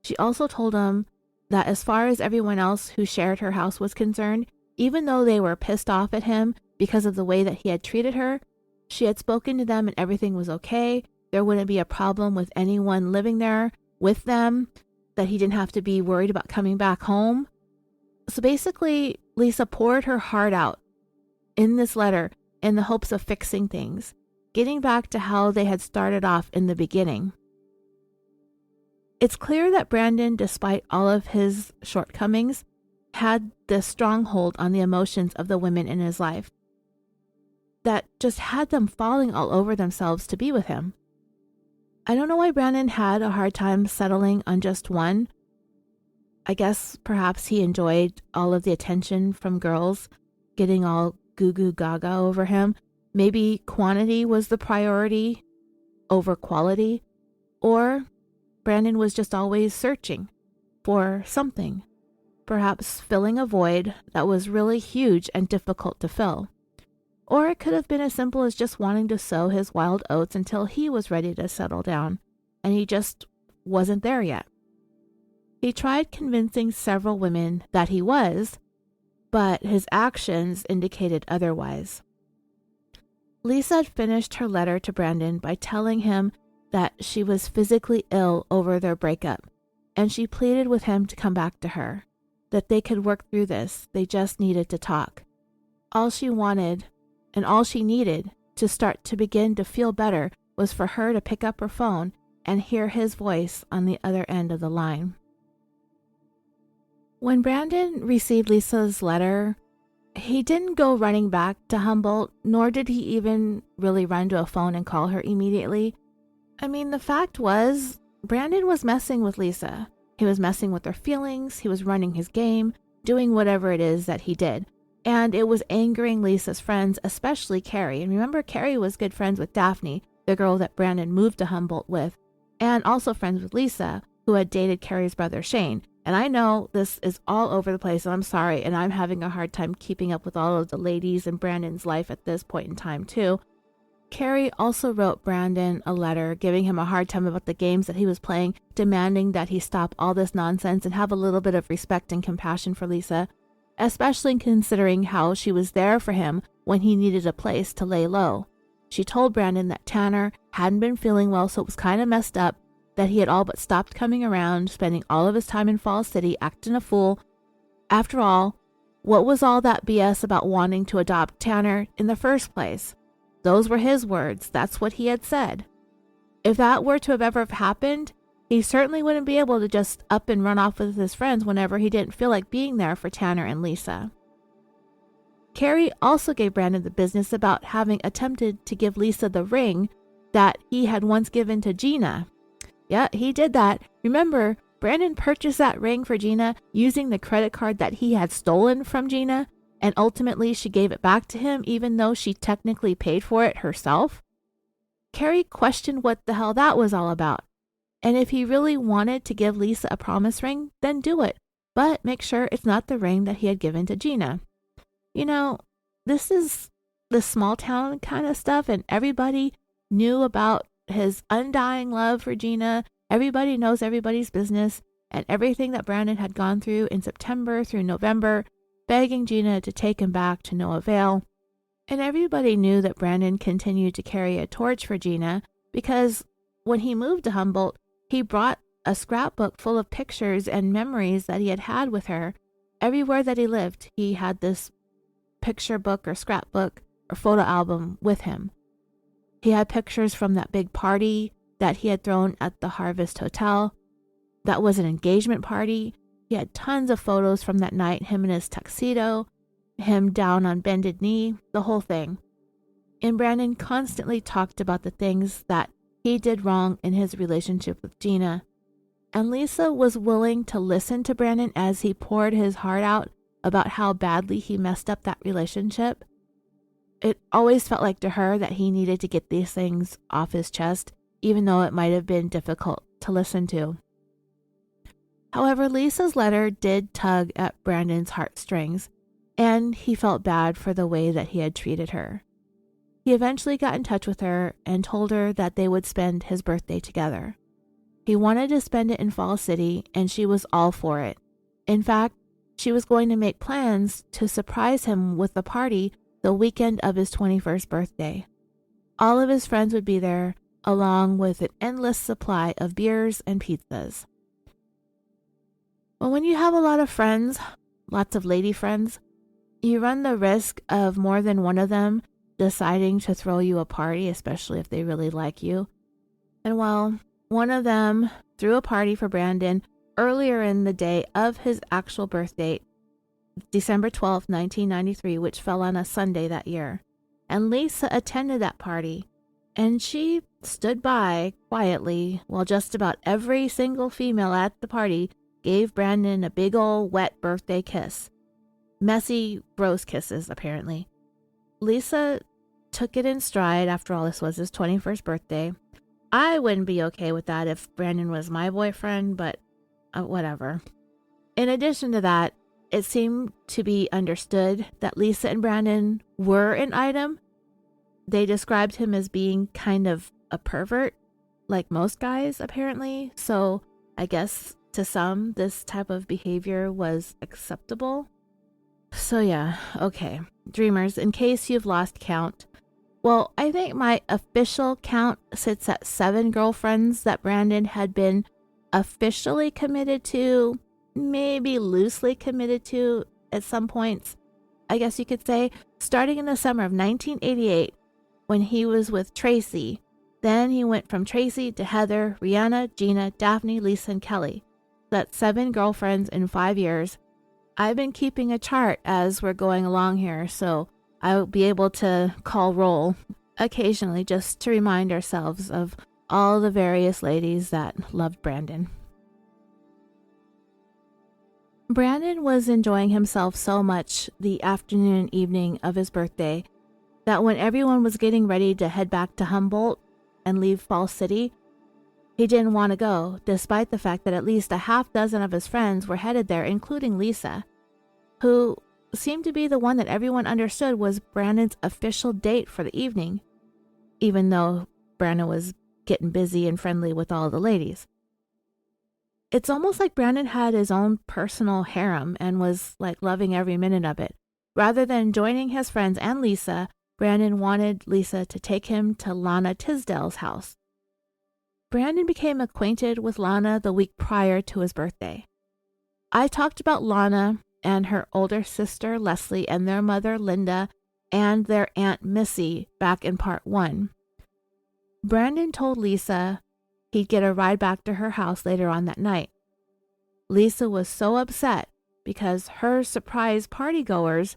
She also told him that as far as everyone else who shared her house was concerned, even though they were pissed off at him because of the way that he had treated her, she had spoken to them and everything was okay. There wouldn't be a problem with anyone living there with them, that he didn't have to be worried about coming back home. So basically, Lisa poured her heart out in this letter in the hopes of fixing things, getting back to how they had started off in the beginning. It's clear that Brandon, despite all of his shortcomings, had this stronghold on the emotions of the women in his life that just had them falling all over themselves to be with him. I don't know why Brandon had a hard time settling on just one. I guess perhaps he enjoyed all of the attention from girls getting all goo goo gaga over him. Maybe quantity was the priority over quality, or Brandon was just always searching for something, perhaps filling a void that was really huge and difficult to fill. Or it could have been as simple as just wanting to sow his wild oats until he was ready to settle down, and he just wasn't there yet. He tried convincing several women that he was, but his actions indicated otherwise. Lisa had finished her letter to Brandon by telling him that she was physically ill over their breakup, and she pleaded with him to come back to her, that they could work through this, they just needed to talk. All she wanted and all she needed to start to begin to feel better was for her to pick up her phone and hear his voice on the other end of the line. When Brandon received Lisa's letter, he didn't go running back to Humboldt, nor did he even really run to a phone and call her immediately. I mean, the fact was, Brandon was messing with Lisa. He was messing with her feelings, he was running his game, doing whatever it is that he did. And it was angering Lisa's friends, especially Carrie. And remember, Carrie was good friends with Daphne, the girl that Brandon moved to Humboldt with, and also friends with Lisa, who had dated Carrie's brother Shane. And I know this is all over the place, and I'm sorry, and I'm having a hard time keeping up with all of the ladies in Brandon's life at this point in time, too. Carrie also wrote Brandon a letter giving him a hard time about the games that he was playing, demanding that he stop all this nonsense and have a little bit of respect and compassion for Lisa, especially considering how she was there for him when he needed a place to lay low. She told Brandon that Tanner hadn't been feeling well, so it was kind of messed up, that he had all but stopped coming around, spending all of his time in Falls City acting a fool. After all, what was all that BS about wanting to adopt Tanner in the first place? Those were his words. That's what he had said. If that were to have ever happened, he certainly wouldn't be able to just up and run off with his friends whenever he didn't feel like being there for Tanner and Lisa. Carrie also gave Brandon the business about having attempted to give Lisa the ring that he had once given to Gina. Yeah, he did that. Remember, Brandon purchased that ring for Gina using the credit card that he had stolen from Gina, and ultimately she gave it back to him even though she technically paid for it herself. Carrie questioned what the hell that was all about. And if he really wanted to give Lisa a promise ring, then do it. But make sure it's not the ring that he had given to Gina. You know, this is the small town kind of stuff, and everybody knew about his undying love for Gina. Everybody knows everybody's business, and everything that Brandon had gone through in September through November, begging Gina to take him back to no avail. And everybody knew that Brandon continued to carry a torch for Gina because when he moved to Humboldt, he brought a scrapbook full of pictures and memories that he had had with her. Everywhere that he lived, he had this picture book or scrapbook or photo album with him. He had pictures from that big party that he had thrown at the Harvest Hotel. That was an engagement party. He had tons of photos from that night, him in his tuxedo, him down on bended knee, the whole thing. And Brandon constantly talked about the things that he did wrong in his relationship with Gina. And Lisa was willing to listen to Brandon as he poured his heart out about how badly he messed up that relationship. It always felt like to her that he needed to get these things off his chest, even though it might have been difficult to listen to. However, Lisa's letter did tug at Brandon's heartstrings, and he felt bad for the way that he had treated her. He eventually got in touch with her and told her that they would spend his birthday together. He wanted to spend it in Falls City, and she was all for it. In fact, she was going to make plans to surprise him with a party the weekend of his 21st birthday. All of his friends would be there, along with an endless supply of beers and pizzas. Well, when you have a lot of friends, lots of lady friends, you run the risk of more than one of them deciding to throw you a party, especially if they really like you. And well, one of them threw a party for Brandon earlier in the day of his actual birth date, December 12th, 1993, which fell on a Sunday that year. And Lisa attended that party, and she stood by quietly while just about every single female at the party gave Brandon a big ol' wet birthday kiss. Messy, gross kisses, apparently. Lisa took it in stride. After all, this was his 21st birthday. I wouldn't be okay with that if Brandon was my boyfriend, but whatever. In addition to that, it seemed to be understood that Lisa and Brandon were an item. They described him as being kind of a pervert, like most guys, apparently. So I guess to some, this type of behavior was acceptable. So yeah, okay. Dreamers, in case you've lost count, well, I think my official count sits at 7 girlfriends that Brandon had been officially committed to, maybe loosely committed to at some points, I guess you could say, starting in the summer of 1988 when he was with Tracy, Then he went from Tracy to Heather, Rihanna, Gina, Daphne, Lisa, and Kelly. That's 7 girlfriends in 5 years. I've been keeping a chart as we're going along here, so I'll be able to call roll occasionally just to remind ourselves of all the various ladies that loved Brandon. Brandon was enjoying himself so much the afternoon and evening of his birthday that when everyone was getting ready to head back to Humboldt and leave Falls City, he didn't want to go, despite the fact that at least a half dozen of his friends were headed there, including Lisa, who seemed to be the one that everyone understood was Brandon's official date for the evening, even though Brandon was getting busy and friendly with all the ladies. It's almost like Brandon had his own personal harem and was like loving every minute of it. Rather than joining his friends and Lisa, Brandon wanted Lisa to take him to Lana Tisdale's house. Brandon became acquainted with Lana the week prior to his birthday. I talked about Lana and her older sister Leslie and their mother Linda and their aunt Missy back in part 1. Brandon told Lisa he'd get a ride back to her house later on that night. Lisa was so upset because her surprise partygoers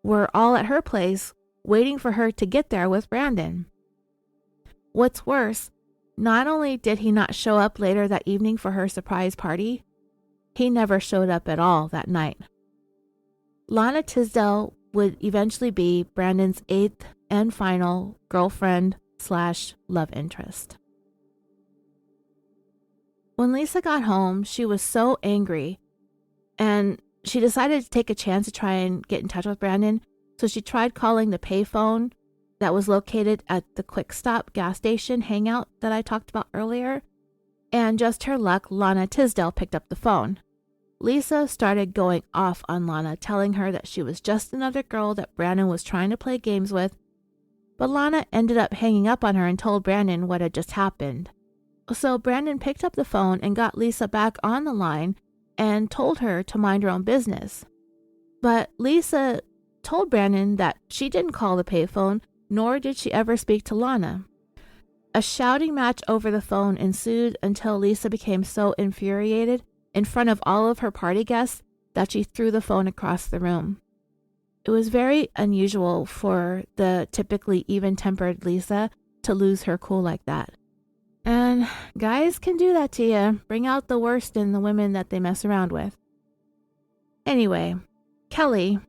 were all at her place waiting for her to get there with Brandon. What's worse, not only did he not show up later that evening for her surprise party, he never showed up at all that night. Lana Tisdale would eventually be Brandon's 8th and final girlfriend/love interest. When Lisa got home, she was so angry, and she decided to take a chance to try and get in touch with Brandon, so she tried calling the payphone that was located at the Quick Stop gas station hangout that I talked about earlier, and just her luck, Lana Tisdale picked up the phone. Lisa started going off on Lana, telling her that she was just another girl that Brandon was trying to play games with, but Lana ended up hanging up on her and told Brandon what had just happened. So Brandon picked up the phone and got Lisa back on the line and told her to mind her own business. But Lisa told Brandon that she didn't call the payphone, nor did she ever speak to Lana. A shouting match over the phone ensued until Lisa became so infuriated in front of all of her party guests that she threw the phone across the room. It was very unusual for the typically even-tempered Lisa to lose her cool like that. And guys can do that to you, bring out the worst in the women that they mess around with. Anyway, Kelly,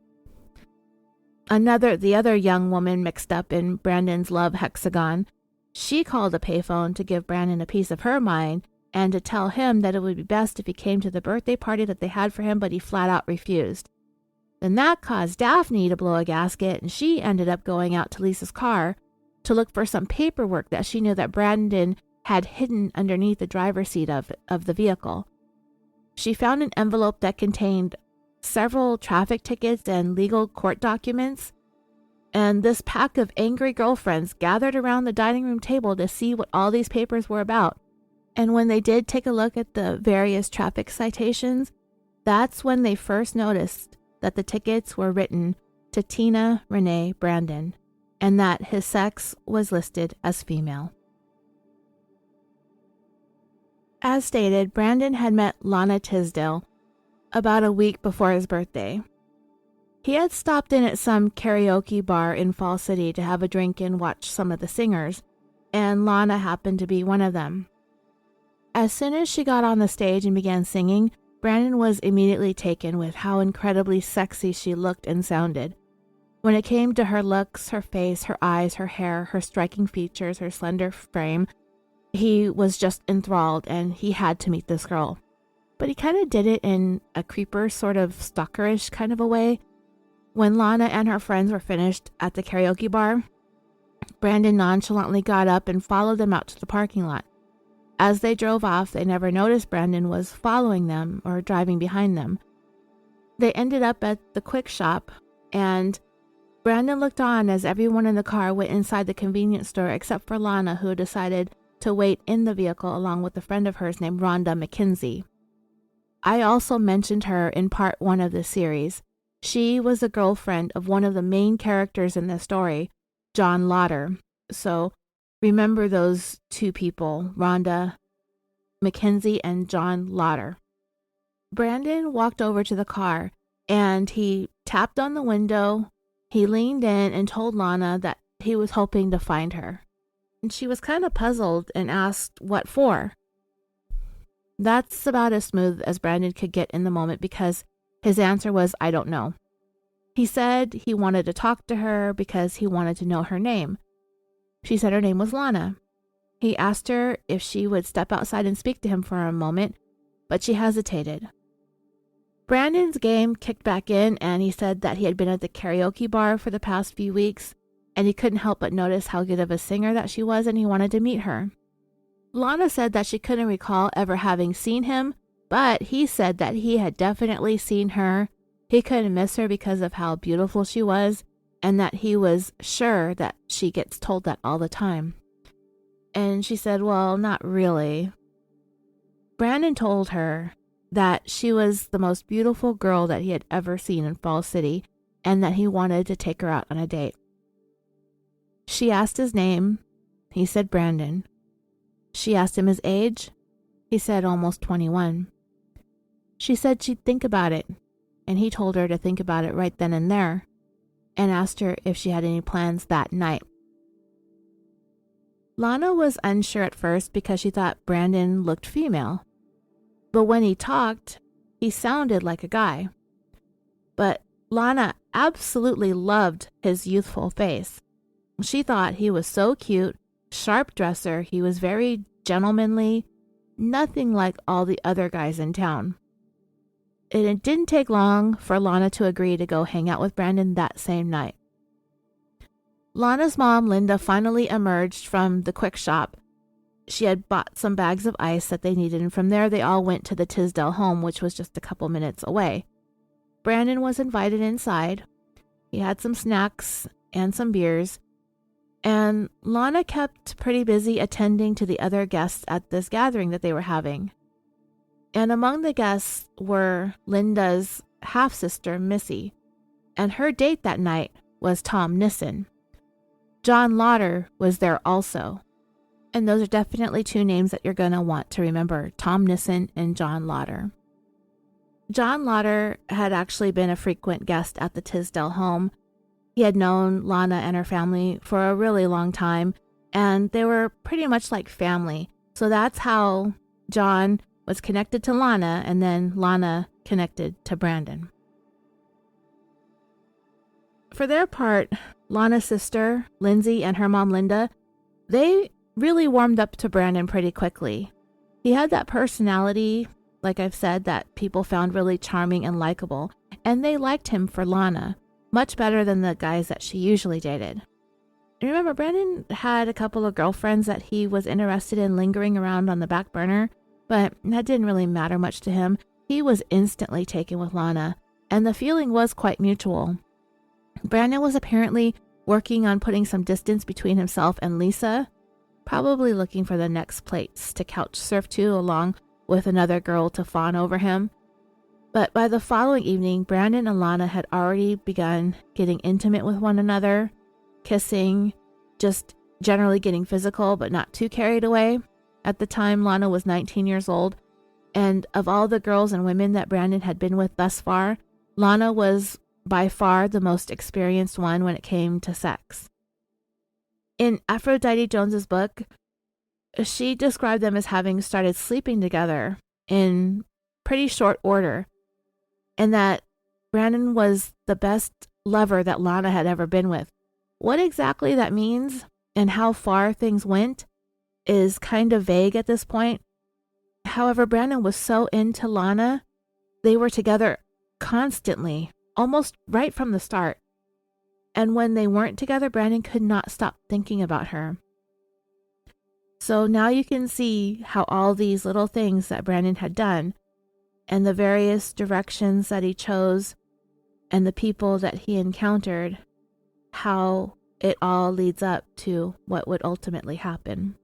the other young woman mixed up in Brandon's love hexagon, she called a payphone to give Brandon a piece of her mind and to tell him that it would be best if he came to the birthday party that they had for him, but he flat out refused. Then that caused Daphne to blow a gasket, and she ended up going out to Lisa's car to look for some paperwork that she knew that Brandon had hidden underneath the driver's seat of the vehicle. She found an envelope that contained several traffic tickets and legal court documents, and this pack of angry girlfriends gathered around the dining room table to see what all these papers were about. And when they did take a look at the various traffic citations, that's when they first noticed that the tickets were written to Teena Brandon, and that his sex was listed as female. As stated, Brandon had met Lana Tisdale about a week before his birthday. He had stopped in at some karaoke bar in Fall City to have a drink and watch some of the singers, and Lana happened to be one of them. As soon as she got on the stage and began singing, Brandon was immediately taken with how incredibly sexy she looked and sounded. When it came to her looks, her face, her eyes, her hair, her striking features, her slender frame, he was just enthralled, and he had to meet this girl. But he kind of did it in a creeper, sort of stalkerish kind of a way. When Lana and her friends were finished at the karaoke bar, Brandon nonchalantly got up and followed them out to the parking lot. As they drove off, they never noticed Brandon was following them or driving behind them. They ended up at the Quick Shop, and Brandon looked on as everyone in the car went inside the convenience store except for Lana, who decided to wait in the vehicle along with a friend of hers named Rhonda McKenzie. I also mentioned her in part 1 of this series. She was the girlfriend of one of the main characters in the story, John Lauder. So remember those two people, Rhonda Mackenzie and John Lauder. Brandon walked over to the car and he tapped on the window. He leaned in and told Lana that he was hoping to find her. And she was kind of puzzled and asked, "What for?" That's about as smooth as Brandon could get in the moment because his answer was, "I don't know." He said he wanted to talk to her because he wanted to know her name. She said her name was Lana. He asked her if she would step outside and speak to him for a moment, but she hesitated. Brandon's game kicked back in and he said that he had been at the karaoke bar for the past few weeks and he couldn't help but notice how good of a singer that she was and he wanted to meet her. Lana said that she couldn't recall ever having seen him, but he said that he had definitely seen her. He couldn't miss her because of how beautiful she was and that he was sure that she gets told that all the time. And she said, "Well, not really." Brandon told her that she was the most beautiful girl that he had ever seen in Falls City and that he wanted to take her out on a date. She asked his name. He said Brandon. She asked him his age. He said almost 21. She said she'd think about it, and he told her to think about it right then and there and asked her if she had any plans that night. Lana was unsure at first because she thought Brandon looked female. But when he talked, he sounded like a guy. But Lana absolutely loved his youthful face. She thought he was so cute, sharp dresser, he was very gentlemanly, nothing like all the other guys in town. And it didn't take long for Lana to agree to go hang out with Brandon that same night. Lana's mom, Linda, finally emerged from the quick shop. She had bought some bags of ice that they needed, and from there they all went to the Tisdale home, which was just a couple minutes away. Brandon was invited inside. He had some snacks and some beers, and Lana kept pretty busy attending to the other guests at this gathering that they were having. And among the guests were Linda's half-sister, Missy, and her date that night was Tom Nissen. John Lauder was there also. And those are definitely two names that you're going to want to remember, Tom Nissen and John Lauder. John Lauder had actually been a frequent guest at the Tisdale home. He had known Lana and her family for a really long time, and they were pretty much like family. So that's how John was connected to Lana, and then Lana connected to Brandon. For their part, Lana's sister, Lindsay, and her mom, Linda, they really warmed up to Brandon pretty quickly. He had that personality, like I've said, that people found really charming and likable, and they liked him for Lana, much better than the guys that she usually dated. And remember, Brandon had a couple of girlfriends that he was interested in lingering around on the back burner, but that didn't really matter much to him. He was instantly taken with Lana, and the feeling was quite mutual. Brandon was apparently working on putting some distance between himself and Lisa, probably looking for the next place to couch surf to along with another girl to fawn over him. But by the following evening, Brandon and Lana had already begun getting intimate with one another, kissing, just generally getting physical, but not too carried away. At the time, Lana was 19 years old, and of all the girls and women that Brandon had been with thus far, Lana was by far the most experienced one when it came to sex. In Aphrodite Jones's book, she described them as having started sleeping together in pretty short order, and that Brandon was the best lover that Lana had ever been with. What exactly that means and how far things went is kind of vague at this point. However, Brandon was so into Lana, they were together constantly, almost right from the start. And when they weren't together, Brandon could not stop thinking about her. So now you can see how all these little things that Brandon had done and the various directions that he chose and the people that he encountered, how it all leads up to what would ultimately happen.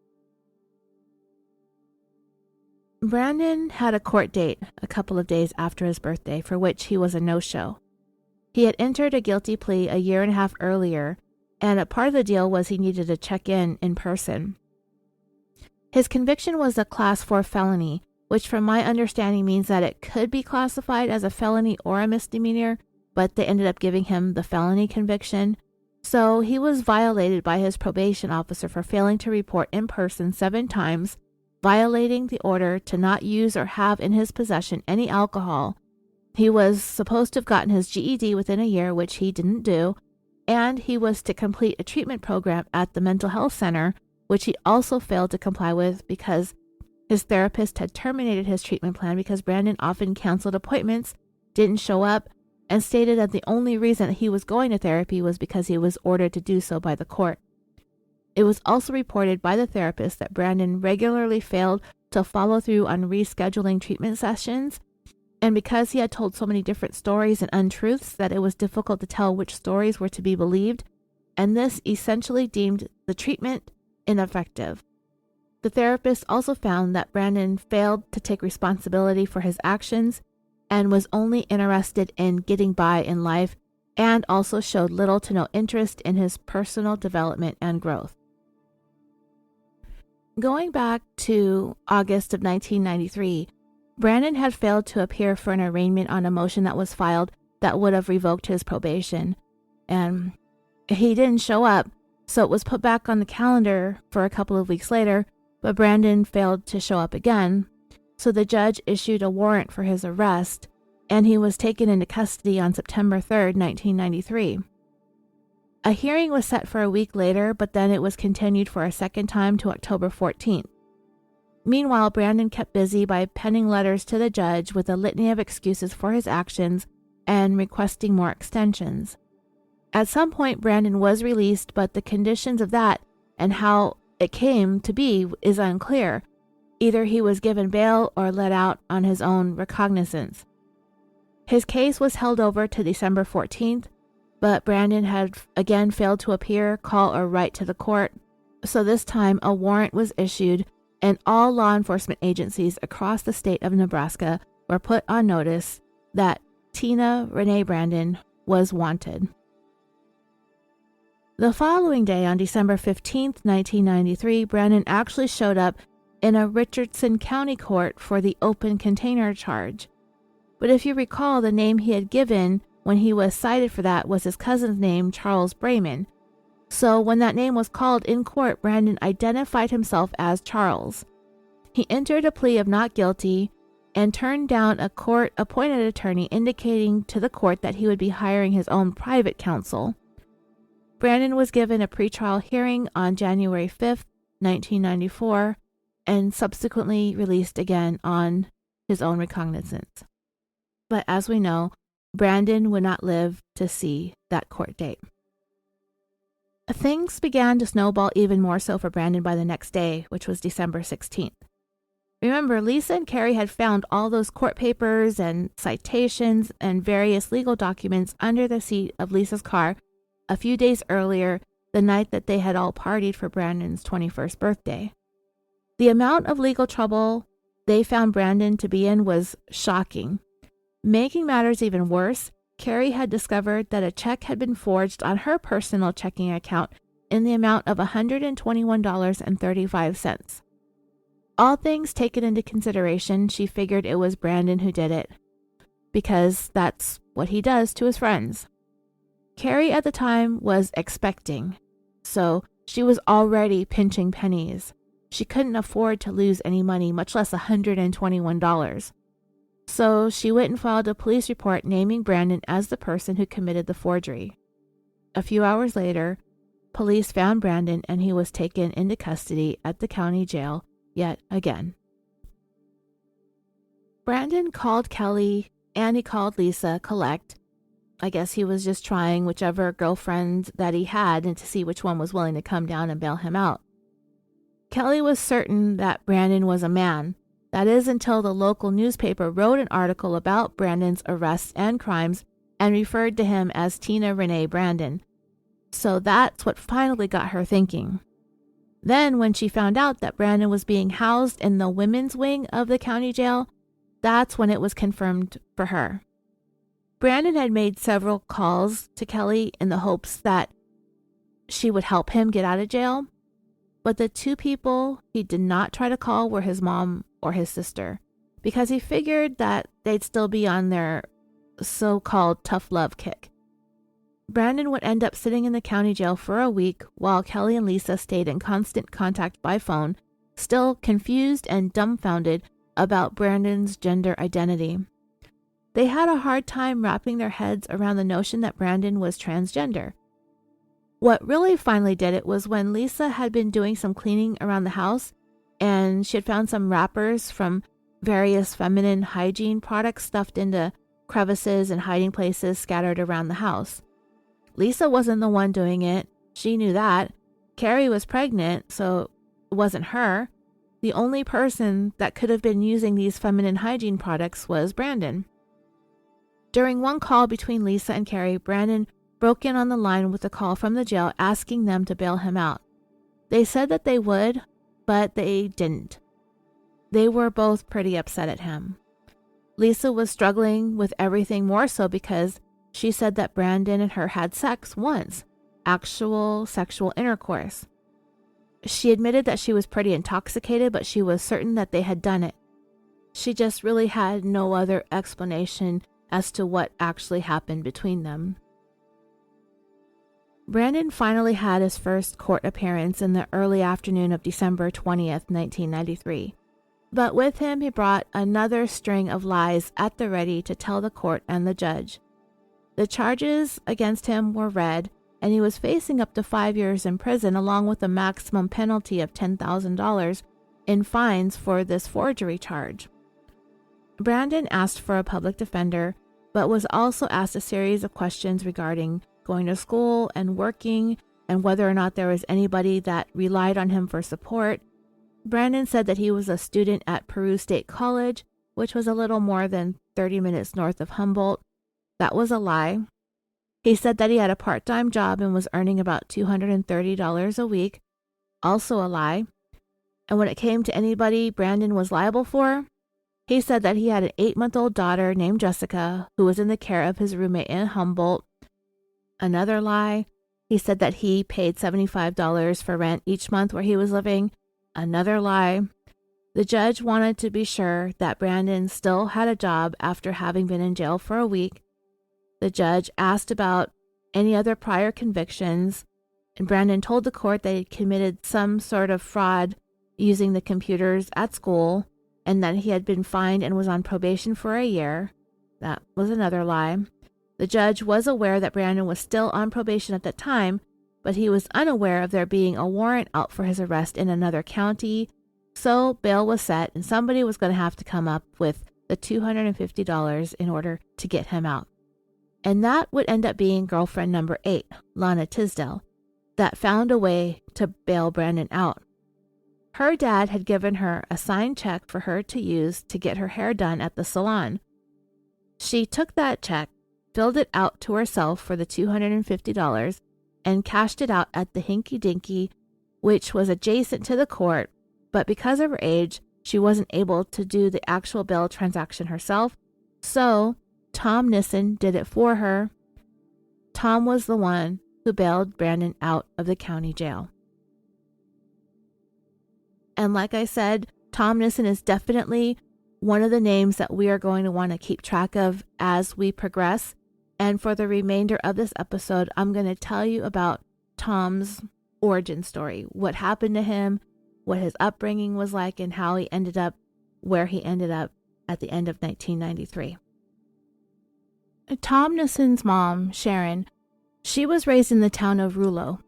Brandon had a court date a couple of days after his birthday for which he was a no-show. He had entered a guilty plea a year and a half earlier and a part of the deal was he needed to check in person. His conviction was a Class 4 felony, which from my understanding means that it could be classified as a felony or a misdemeanor, but they ended up giving him the felony conviction. So he was violated by his probation officer for failing to report in person 7 times, violating the order to not use or have in his possession any alcohol. He was supposed to have gotten his GED within a year, which he didn't do, and he was to complete a treatment program at the mental health center, which he also failed to comply with because his therapist had terminated his treatment plan because Brandon often canceled appointments, didn't show up, and stated that the only reason that he was going to therapy was because he was ordered to do so by the court. It was also reported by the therapist that Brandon regularly failed to follow through on rescheduling treatment sessions, and because he had told so many different stories and untruths that it was difficult to tell which stories were to be believed, and this essentially deemed the treatment ineffective. The therapist also found that Brandon failed to take responsibility for his actions and was only interested in getting by in life, and also showed little to no interest in his personal development and growth. Going back to August of 1993, Brandon had failed to appear for an arraignment on a motion that was filed that would have revoked his probation, and he didn't show up, so it was put back on the calendar for a couple of weeks later, but Brandon failed to show up again, so the judge issued a warrant for his arrest, and he was taken into custody on September 3rd, 1993. A hearing was set for a week later, but then it was continued for a second time to October 14th. Meanwhile, Brandon kept busy by penning letters to the judge with a litany of excuses for his actions and requesting more extensions. At some point, Brandon was released, but the conditions of that and how it came to be is unclear. Either he was given bail or let out on his own recognizance. His case was held over to December 14th, but Brandon had again failed to appear, call, or write to the court, so this time a warrant was issued, and all law enforcement agencies across the state of Nebraska were put on notice that Teena Brandon was wanted. The following day, on December 15th, 1993, Brandon actually showed up in a Richardson County court for the open container charge. But if you recall, the name he had given when he was cited for that was his cousin's name, Charles Brayman. So when that name was called in court, Brandon identified himself as Charles. He entered a plea of not guilty and turned down a court-appointed attorney, indicating to the court that he would be hiring his own private counsel. Brandon was given a pretrial hearing on January 5th, 1994, and subsequently released again on his own recognizance. But as we know, Brandon would not live to see that court date. Things began to snowball even more so for Brandon by the next day, which was December 16th. Remember, Lisa and Carrie had found all those court papers and citations and various legal documents under the seat of Lisa's car a few days earlier, the night that they had all partied for Brandon's 21st birthday. The amount of legal trouble they found Brandon to be in was shocking. Making matters even worse, Carrie had discovered that a check had been forged on her personal checking account in the amount of $121.35. All things taken into consideration, she figured it was Brandon who did it, because that's what he does to his friends. Carrie at the time was expecting, so she was already pinching pennies. She couldn't afford to lose any money, much less $121. So she went and filed a police report naming Brandon as the person who committed the forgery. A few hours later, police found Brandon and he was taken into custody at the county jail yet again. Brandon called Kelly and he called Lisa collect. I guess he was just trying whichever girlfriend that he had and to see which one was willing to come down and bail him out. Kelly was certain that Brandon was a man. That is until the local newspaper wrote an article about Brandon's arrests and crimes and referred to him as Teena Brandon. So that's what finally got her thinking. Then when she found out that Brandon was being housed in the women's wing of the county jail, that's when it was confirmed for her. Brandon had made several calls to Kelly in the hopes that she would help him get out of jail. But the two people he did not try to call were his mom or his sister, because he figured that they'd still be on their so-called tough love kick. Brandon would end up sitting in the county jail for a week while Kelly and Lisa stayed in constant contact by phone, still confused and dumbfounded about Brandon's gender identity. They had a hard time wrapping their heads around the notion that Brandon was transgender. What really finally did it was when Lisa had been doing some cleaning around the house and she had found some wrappers from various feminine hygiene products stuffed into crevices and hiding places scattered around the house. Lisa wasn't the one doing it. She knew that. Carrie was pregnant, so it wasn't her. The only person that could have been using these feminine hygiene products was Brandon. During one call between Lisa and Carrie, Brandon broke in on the line with a call from the jail asking them to bail him out. They said that they would, but they didn't. They were both pretty upset at him. Lisa was struggling with everything more so because she said that Brandon and her had sex once, actual sexual intercourse. She admitted that she was pretty intoxicated, but she was certain that they had done it. She just really had no other explanation as to what actually happened between them. Brandon finally had his first court appearance in the early afternoon of December 20th, 1993. But with him, he brought another string of lies at the ready to tell the court and the judge. The charges against him were read, and he was facing up to 5 years in prison along with a maximum penalty of $10,000 in fines for this forgery charge. Brandon asked for a public defender, but was also asked a series of questions regarding going to school and working and whether or not there was anybody that relied on him for support. Brandon said that he was a student at Peru State College, which was a little more than 30 minutes north of Humboldt. That was a lie. He said that he had a part-time job and was earning about $230 a week. Also a lie. And when it came to anybody Brandon was liable for, he said that he had an 8-month-old daughter named Jessica who was in the care of his roommate in Humboldt. Another lie. He said that he paid $75 for rent each month where he was living. Another lie. The judge wanted to be sure that Brandon still had a job after having been in jail for a week. The judge asked about any other prior convictions, and Brandon told the court that he committed some sort of fraud using the computers at school and that he had been fined and was on probation for a year. That was another lie. The judge was aware that Brandon was still on probation at that time, but he was unaware of there being a warrant out for his arrest in another county, so bail was set and somebody was going to have to come up with the $250 in order to get him out. And that would end up being girlfriend number 8, Lana Tisdale, that found a way to bail Brandon out. Her dad had given her a signed check for her to use to get her hair done at the salon. She took that check, filled it out to herself for the $250, and cashed it out at the Hinky Dinky, which was adjacent to the court, but because of her age, she wasn't able to do the actual bail transaction herself, so Tom Nissen did it for her. Tom was the one who bailed Brandon out of the county jail. And like I said, Tom Nissen is definitely one of the names that we are going to want to keep track of as we progress. And for the remainder of this episode, I'm going to tell you about Tom's origin story, what happened to him, what his upbringing was like, and how he ended up where he ended up at the end of 1993. Tom Nissen's mom, Sharon, she was raised in the town of Rouleau.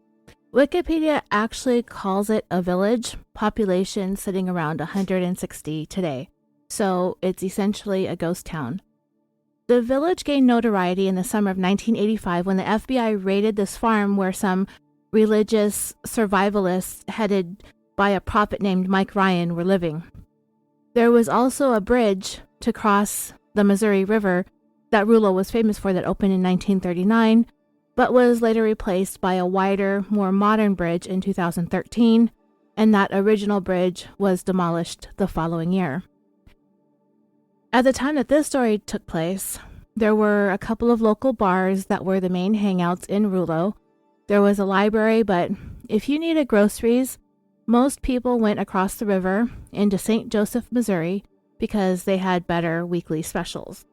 Wikipedia actually calls it a village, population sitting around 160 today, so it's essentially a ghost town. The village gained notoriety in the summer of 1985 when the FBI raided this farm where some religious survivalists headed by a prophet named Mike Ryan were living. There was also a bridge to cross the Missouri River that Rouleau was famous for that opened in 1939, but was later replaced by a wider, more modern bridge in 2013, and that original bridge was demolished the following year. At the time that this story took place, there were a couple of local bars that were the main hangouts in Rouleau. There was a library, but if you needed groceries, most people went across the river into St. Joseph, Missouri, because they had better weekly specials.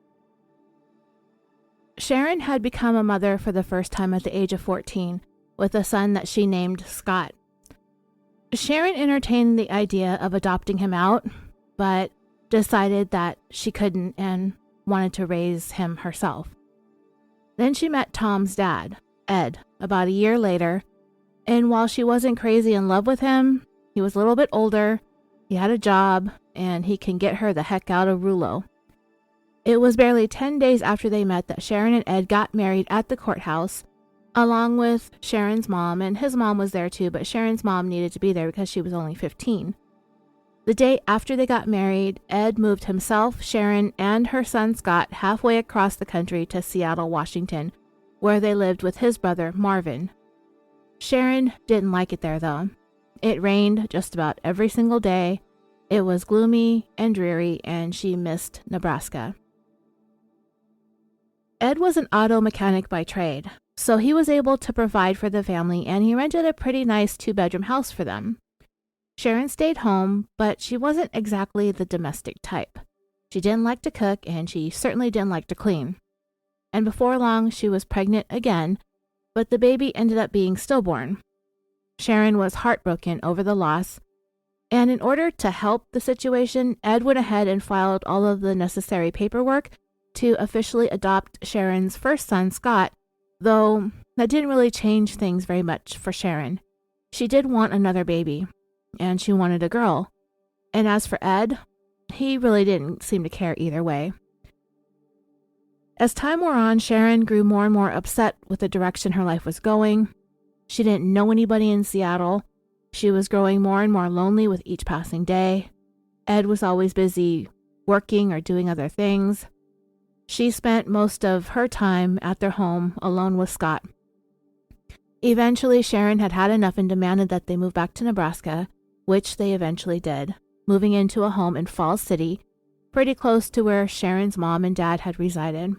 Sharon had become a mother for the first time at the age of 14, with a son that she named Scott. Sharon entertained the idea of adopting him out, but decided that she couldn't and wanted to raise him herself. Then she met Tom's dad, Ed, about a year later, and while she wasn't crazy in love with him, he was a little bit older, he had a job, and he can get her the heck out of Rouleau. It was barely 10 days after they met that Sharon and Ed got married at the courthouse, along with Sharon's mom, and his mom was there too, but Sharon's mom needed to be there because she was only 15. The day after they got married, Ed moved himself, Sharon, and her son Scott halfway across the country to Seattle, Washington, where they lived with his brother Marvin. Sharon didn't like it there, though. It rained just about every single day. It was gloomy and dreary, and she missed Nebraska. Ed was an auto mechanic by trade, so he was able to provide for the family, and he rented a pretty nice 2-bedroom house for them. Sharon stayed home, but she wasn't exactly the domestic type. She didn't like to cook, and she certainly didn't like to clean. And before long, she was pregnant again, but the baby ended up being stillborn. Sharon was heartbroken over the loss, and in order to help the situation, Ed went ahead and filed all of the necessary paperwork to officially adopt Sharon's first son, Scott, though that didn't really change things very much for Sharon. She did want another baby, and she wanted a girl. And as for Ed, he really didn't seem to care either way. As time wore on, Sharon grew more and more upset with the direction her life was going. She didn't know anybody in Seattle. She was growing more and more lonely with each passing day. Ed was always busy working or doing other things. She spent most of her time at their home alone with Scott. Eventually, Sharon had had enough and demanded that they move back to Nebraska, which they eventually did, moving into a home in Falls City, pretty close to where Sharon's mom and dad had resided.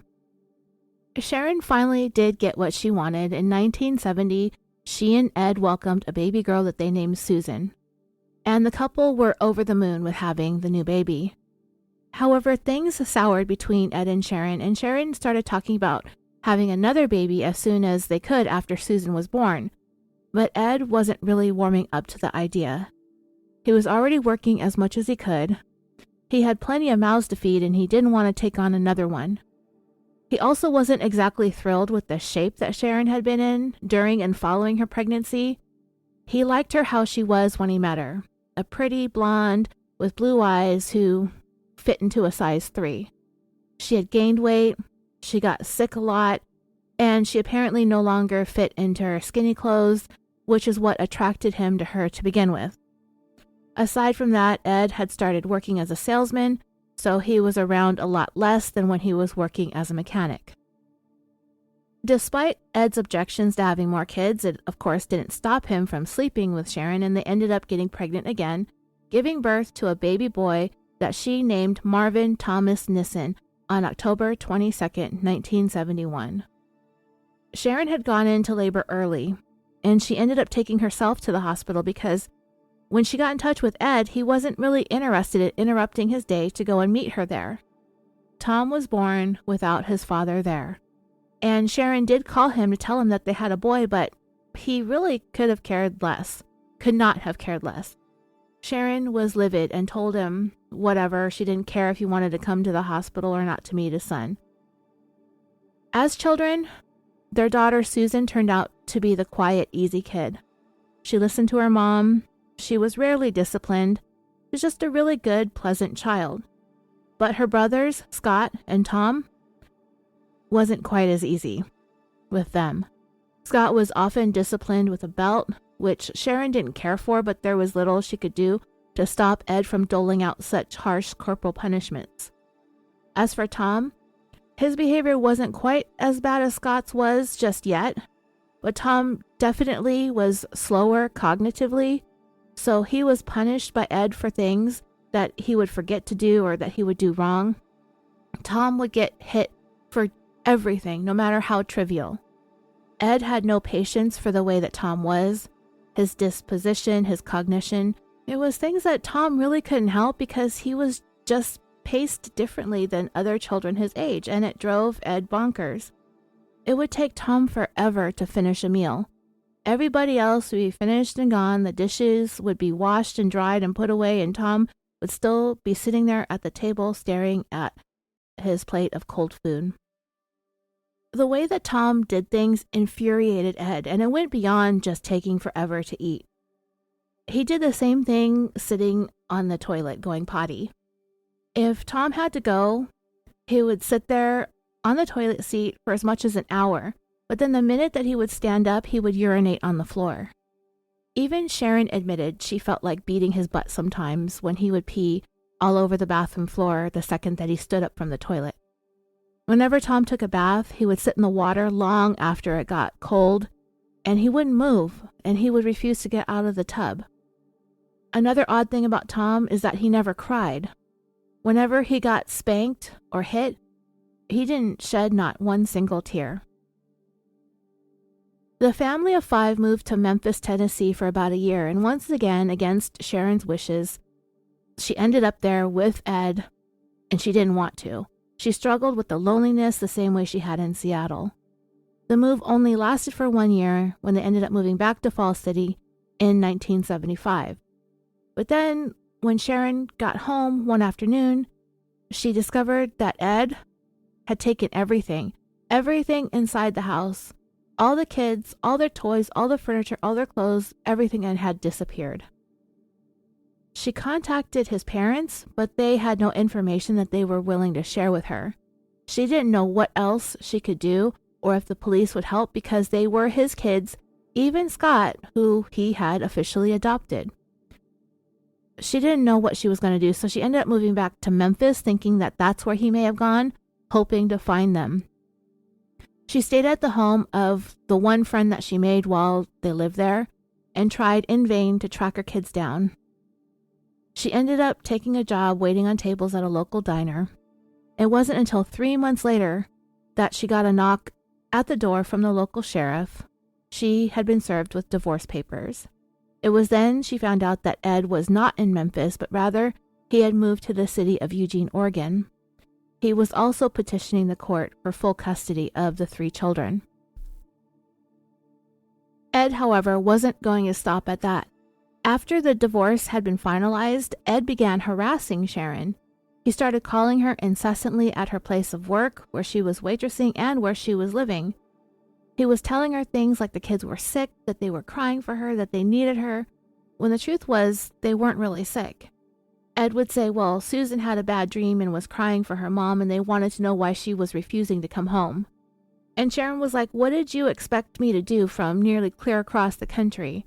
Sharon finally did get what she wanted. In 1970, she and Ed welcomed a baby girl that they named Susan, and the couple were over the moon with having the new baby. However, things soured between Ed and Sharon started talking about having another baby as soon as they could after Susan was born, but Ed wasn't really warming up to the idea. He was already working as much as he could. He had plenty of mouths to feed, and he didn't want to take on another one. He also wasn't exactly thrilled with the shape that Sharon had been in during and following her pregnancy. He liked her how she was when he met her, a pretty blonde with blue eyes who fit into a size 3. She had gained weight, she got sick a lot, and she apparently no longer fit into her skinny clothes, which is what attracted him to her to begin with. Aside from that, Ed had started working as a salesman, so he was around a lot less than when he was working as a mechanic. Despite Ed's objections to having more kids, it of course didn't stop him from sleeping with Sharon, and they ended up getting pregnant again, giving birth to a baby boy that she named Marvin Thomas Nissen on October 22nd, 1971. Sharon had gone into labor early, and she ended up taking herself to the hospital because when she got in touch with Ed, he wasn't really interested in interrupting his day to go and meet her there. Tom was born without his father there, and Sharon did call him to tell him that they had a boy, but he really could not have cared less. Sharon was livid and told him whatever, she didn't care if he wanted to come to the hospital or not to meet his son. As children, their daughter Susan turned out to be the quiet, easy kid. She listened to her mom. She was rarely disciplined. She was just a really good, pleasant child. But her brothers, Scott and Tom, wasn't quite as easy with them. Scott was often disciplined with a belt, which Sharon didn't care for, but there was little she could do to stop Ed from doling out such harsh corporal punishments. As for Tom, his behavior wasn't quite as bad as Scott's was just yet, but Tom definitely was slower cognitively, so he was punished by Ed for things that he would forget to do or that he would do wrong. Tom would get hit for everything, no matter how trivial. Ed had no patience for the way that Tom was, his disposition, his cognition. It was things that Tom really couldn't help because he was just paced differently than other children his age, and it drove Ed bonkers. It would take Tom forever to finish a meal. Everybody else would be finished and gone, the dishes would be washed and dried and put away, and Tom would still be sitting there at the table staring at his plate of cold food. The way that Tom did things infuriated Ed, and it went beyond just taking forever to eat. He did the same thing sitting on the toilet going potty. If Tom had to go, he would sit there on the toilet seat for as much as an hour, but then the minute that he would stand up, he would urinate on the floor. Even Sharon admitted she felt like beating his butt sometimes when he would pee all over the bathroom floor the second that he stood up from the toilet. Whenever Tom took a bath, he would sit in the water long after it got cold, and he wouldn't move, and he would refuse to get out of the tub. Another odd thing about Tom is that he never cried. Whenever he got spanked or hit, he didn't shed not one single tear. The family of 5 moved to Memphis, Tennessee for about a year, and once again, against Sharon's wishes, she ended up there with Ed, and she didn't want to. She struggled with the loneliness the same way she had in Seattle. The move only lasted for 1 year when they ended up moving back to Falls City in 1975. But then, when Sharon got home one afternoon, she discovered that Ed had taken everything inside the house. All the kids, all their toys, all the furniture, all their clothes, everything had disappeared. She contacted his parents, but they had no information that they were willing to share with her. She didn't know what else she could do or if the police would help because they were his kids, even Scott, who he had officially adopted. She didn't know what she was going to do, so she ended up moving back to Memphis, thinking that that's where he may have gone, hoping to find them. She stayed at the home of the one friend that she made while they lived there and tried in vain to track her kids down. She ended up taking a job waiting on tables at a local diner. It wasn't until 3 months later that she got a knock at the door from the local sheriff. She had been served with divorce papers. It was then she found out that Ed was not in Memphis, but rather he had moved to the city of Eugene, Oregon. He was also petitioning the court for full custody of the 3 children. Ed, however, wasn't going to stop at that. After the divorce had been finalized, Ed began harassing Sharon. He started calling her incessantly at her place of work, where she was waitressing and where she was living. He was telling her things like the kids were sick, that they were crying for her, that they needed her, when the truth was they weren't really sick. Ed would say, well, Susan had a bad dream and was crying for her mom, and they wanted to know why she was refusing to come home. And Sharon was like, what did you expect me to do from nearly clear across the country?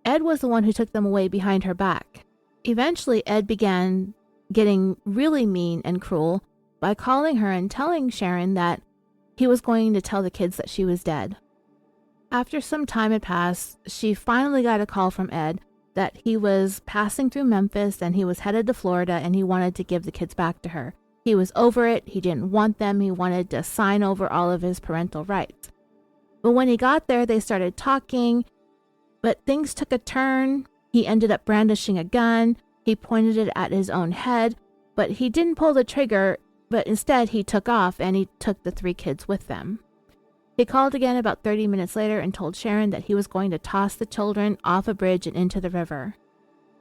Ed was the one who took them away behind her back. Eventually, Ed began getting really mean and cruel by calling her and telling Sharon that he was going to tell the kids that she was dead. After some time had passed, she finally got a call from Ed that he was passing through Memphis and he was headed to Florida and he wanted to give the kids back to her. He was over it. He didn't want them. He wanted to sign over all of his parental rights. But when he got there, they started talking, but things took a turn. He ended up brandishing a gun. He pointed it at his own head, but he didn't pull the trigger, but instead he took off and he took the 3 kids with them. He called again about 30 minutes later and told Sharon that he was going to toss the children off a bridge and into the river.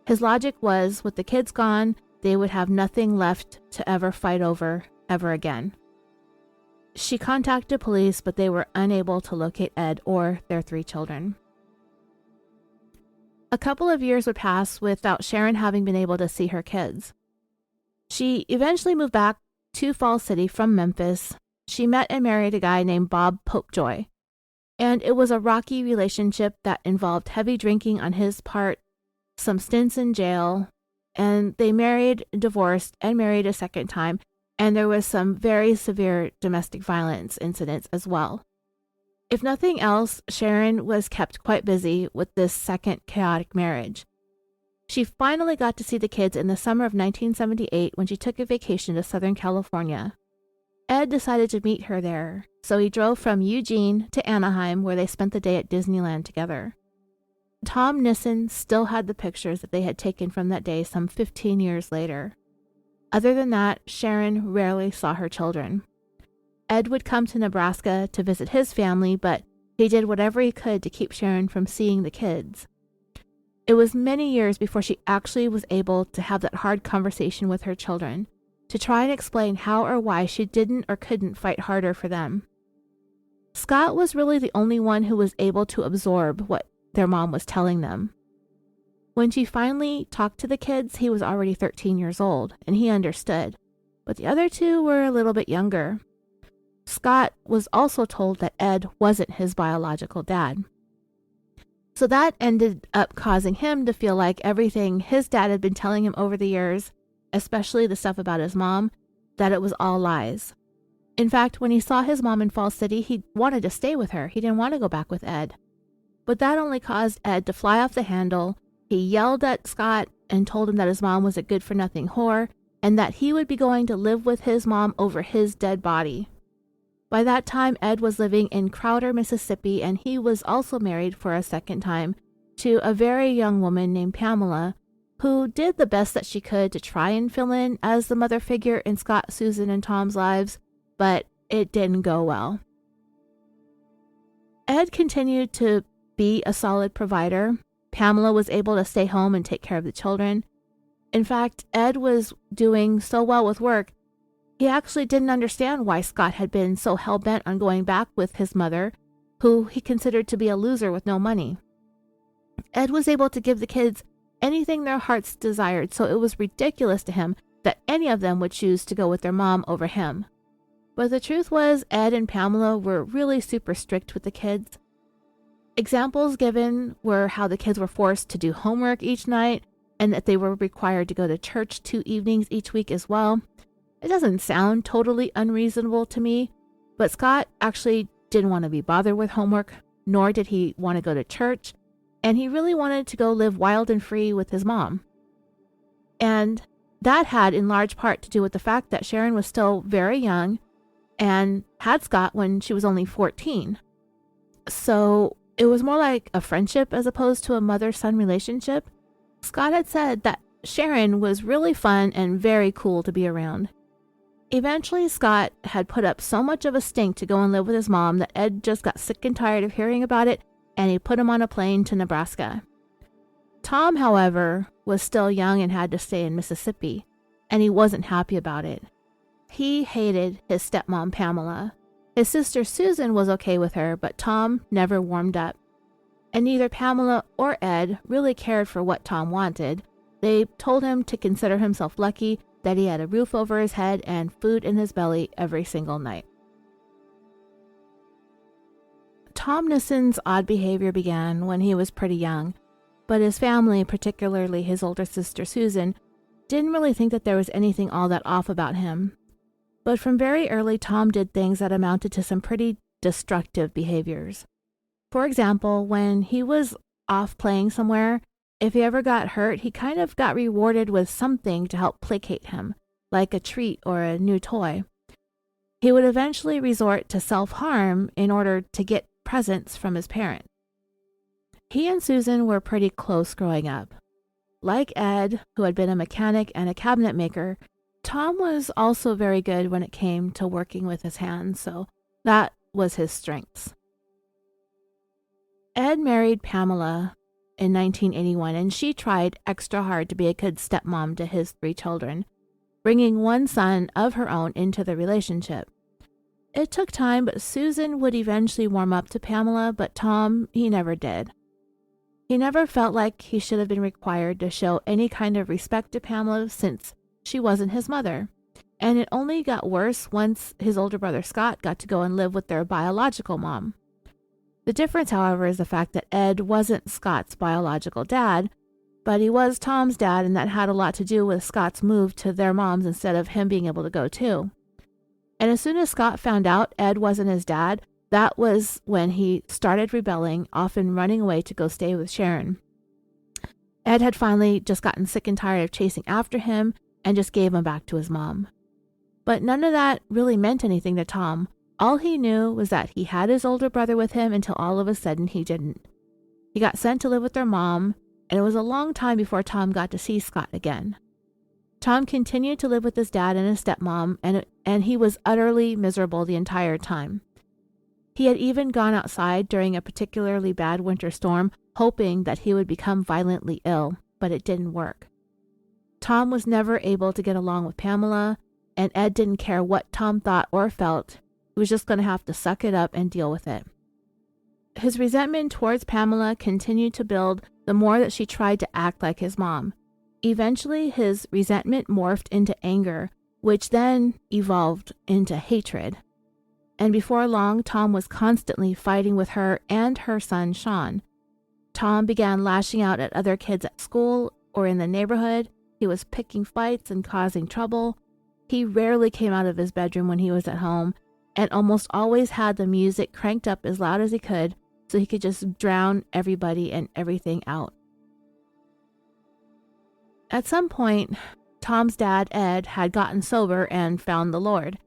His logic was, with the kids gone, they would have nothing left to ever fight over ever again. She contacted police, but they were unable to locate Ed or their 3 children. A couple of years would pass without Sharon having been able to see her kids. She eventually moved back to Falls City from Memphis. She met and married a guy named Bob Popejoy, and it was a rocky relationship that involved heavy drinking on his part, some stints in jail, and they married, divorced, and married a second time, and there was some very severe domestic violence incidents as well. If nothing else, Sharon was kept quite busy with this second chaotic marriage. She finally got to see the kids in the summer of 1978 when she took a vacation to Southern California. Ed decided to meet her there, so he drove from Eugene to Anaheim, where they spent the day at Disneyland together. Tom Nissen still had the pictures that they had taken from that day some 15 years later. Other than that, Sharon rarely saw her children. Ed would come to Nebraska to visit his family, but he did whatever he could to keep Sharon from seeing the kids. It was many years before she actually was able to have that hard conversation with her children, to try and explain how or why she didn't or couldn't fight harder for them. Scott was really the only one who was able to absorb what their mom was telling them. When she finally talked to the kids, he was already 13 years old, and he understood, but the other two were a little bit younger. Scott was also told that Ed wasn't his biological dad. So that ended up causing him to feel like everything his dad had been telling him over the years, especially the stuff about his mom, that it was all lies. In fact, when he saw his mom in Falls City, he wanted to stay with her. He didn't want to go back with Ed. But that only caused Ed to fly off the handle. He yelled at Scott and told him that his mom was a good-for-nothing whore and that he would be going to live with his mom over his dead body. By that time, Ed was living in Crowder, Mississippi, and he was also married for a second time to a very young woman named Pamela, who did the best that she could to try and fill in as the mother figure in Scott, Susan, and Tom's lives, but it didn't go well. Ed continued to be a solid provider. Pamela was able to stay home and take care of the children. In fact, Ed was doing so well with work, he actually didn't understand why Scott had been so hell-bent on going back with his mother, who he considered to be a loser with no money. Ed was able to give the kids anything their hearts desired, so it was ridiculous to him that any of them would choose to go with their mom over him. But the truth was, Ed and Pamela were really super strict with the kids. Examples given were how the kids were forced to do homework each night and that they were required to go to church 2 evenings each week as well. It doesn't sound totally unreasonable to me, but Scott actually didn't want to be bothered with homework, nor did he want to go to church, and he really wanted to go live wild and free with his mom. And that had in large part to do with the fact that Sharon was still very young and had Scott when she was only 14. So it was more like a friendship as opposed to a mother-son relationship. Scott had said that Sharon was really fun and very cool to be around. Eventually, Scott had put up so much of a stink to go and live with his mom that Ed just got sick and tired of hearing about it, and he put him on a plane to Nebraska. Tom, however, was still young and had to stay in Mississippi, and he wasn't happy about it. He hated his stepmom, Pamela. His sister Susan was okay with her, but Tom never warmed up. And neither Pamela or Ed really cared for what Tom wanted. They told him to consider himself lucky that he had a roof over his head and food in his belly every single night. Tom Nissen's odd behavior began when he was pretty young, but his family, particularly his older sister Susan, didn't really think that there was anything all that off about him. But from very early, Tom did things that amounted to some pretty destructive behaviors. For example, when he was off playing somewhere, if he ever got hurt, he kind of got rewarded with something to help placate him, like a treat or a new toy. He would eventually resort to self-harm in order to get presents from his parents. He and Susan were pretty close growing up. Like Ed, who had been a mechanic and a cabinet maker, Tom was also very good when it came to working with his hands, so that was his strengths. Ed married Pamela in 1981, and she tried extra hard to be a good stepmom to his 3 children, bringing one son of her own into the relationship. It took time, but Susan would eventually warm up to Pamela, but Tom, he never did. He never felt like he should have been required to show any kind of respect to Pamela since she wasn't his mother. And it only got worse once his older brother Scott got to go and live with their biological mom. The difference, however, is the fact that Ed wasn't Scott's biological dad, but he was Tom's dad, and that had a lot to do with Scott's move to their moms instead of him being able to go too. And as soon as Scott found out Ed wasn't his dad, that was when he started rebelling, often running away to go stay with Sharon. Ed had finally just gotten sick and tired of chasing after him and just gave him back to his mom. But none of that really meant anything to Tom. All he knew was that he had his older brother with him until all of a sudden he didn't. He got sent to live with their mom, and it was a long time before Tom got to see Scott again. Tom continued to live with his dad and his stepmom, and he was utterly miserable the entire time. He had even gone outside during a particularly bad winter storm, hoping that he would become violently ill, but it didn't work. Tom was never able to get along with Pamela, and Ed didn't care what Tom thought or felt. He was just going to have to suck it up and deal with it. His resentment towards Pamela continued to build the more that she tried to act like his mom. Eventually, his resentment morphed into anger, which then evolved into hatred. And before long, Tom was constantly fighting with her and her son, Sean. Tom began lashing out at other kids at school or in the neighborhood. He was picking fights and causing trouble. He rarely came out of his bedroom when he was at home, and almost always had the music cranked up as loud as he could so he could just drown everybody and everything out. At some point, Tom's dad, Ed, had gotten sober and found the Lord.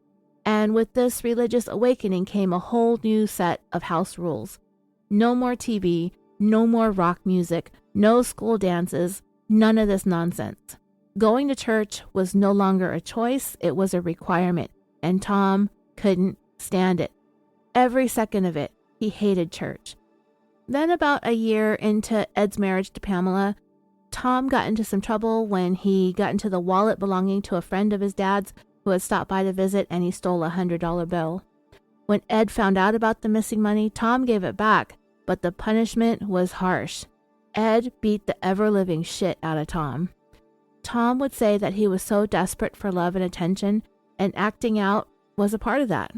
And with this religious awakening came a whole new set of house rules. No more TV, no more rock music, no school dances, none of this nonsense. Going to church was no longer a choice, it was a requirement, and Tom couldn't stand it. Every second of it, he hated church. Then about a year into Ed's marriage to Pamela, Tom got into some trouble when he got into the wallet belonging to a friend of his dad's who had stopped by to visit, and he stole a $100 bill. When Ed found out about the missing money, Tom gave it back, but the punishment was harsh. Ed beat the ever-living shit out of Tom. Tom would say that he was so desperate for love and attention, and acting out was a part of that.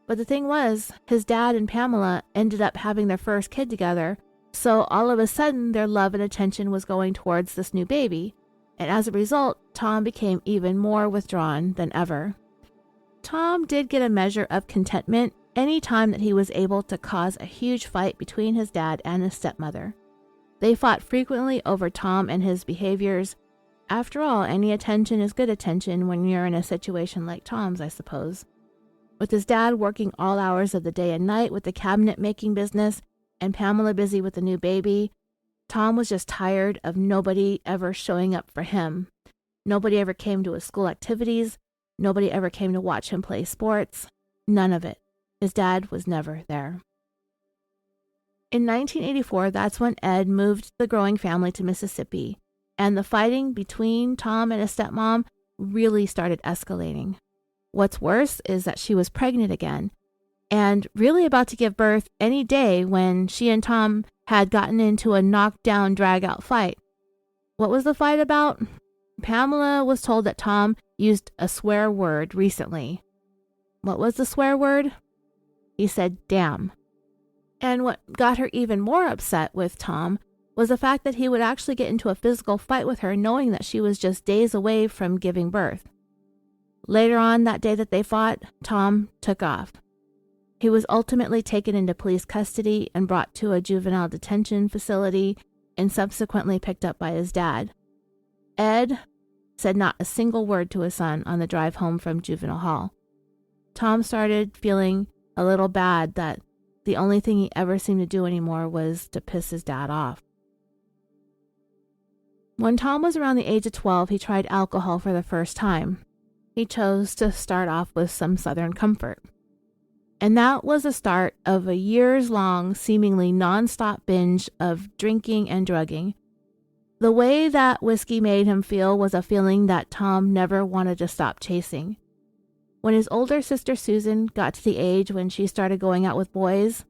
But the thing was, his dad and Pamela ended up having their first kid together, so all of a sudden their love and attention was going towards this new baby, and as a result, Tom became even more withdrawn than ever. Tom did get a measure of contentment any time that he was able to cause a huge fight between his dad and his stepmother. They fought frequently over Tom and his behaviors. After all, any attention is good attention when you're in a situation like Tom's, I suppose. With his dad working all hours of the day and night with the cabinet-making business, and Pamela busy with the new baby, Tom was just tired of nobody ever showing up for him. Nobody ever came to his school activities. Nobody ever came to watch him play sports. None of it. His dad was never there. In 1984, that's when Ed moved the growing family to Mississippi, and the fighting between Tom and his stepmom really started escalating. What's worse is that she was pregnant again, and really about to give birth any day when she and Tom had gotten into a knockdown, drag-out fight. What was the fight about? Pamela was told that Tom used a swear word recently. What was the swear word? He said, damn. And what got her even more upset with Tom was the fact that he would actually get into a physical fight with her knowing that she was just days away from giving birth. Later on that day that they fought, Tom took off. He was ultimately taken into police custody and brought to a juvenile detention facility and subsequently picked up by his dad. Ed said not a single word to his son on the drive home from juvenile hall. Tom started feeling a little bad that the only thing he ever seemed to do anymore was to piss his dad off. When Tom was around the age of 12, he tried alcohol for the first time. He chose to start off with some Southern Comfort. And that was the start of a years-long, seemingly non-stop binge of drinking and drugging. The way that whiskey made him feel was a feeling that Tom never wanted to stop chasing. When his older sister Susan got to the age when she started going out with boys,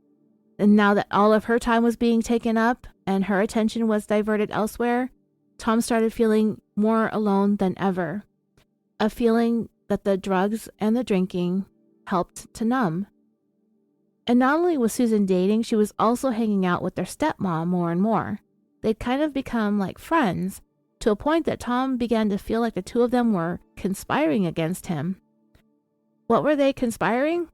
and now that all of her time was being taken up and her attention was diverted elsewhere, Tom started feeling more alone than ever. A feeling that the drugs and the drinking helped to numb. And not only was Susan dating, she was also hanging out with their stepmom more and more. They'd kind of become like friends, to a point that Tom began to feel like the two of them were conspiring against him. What were they conspiring?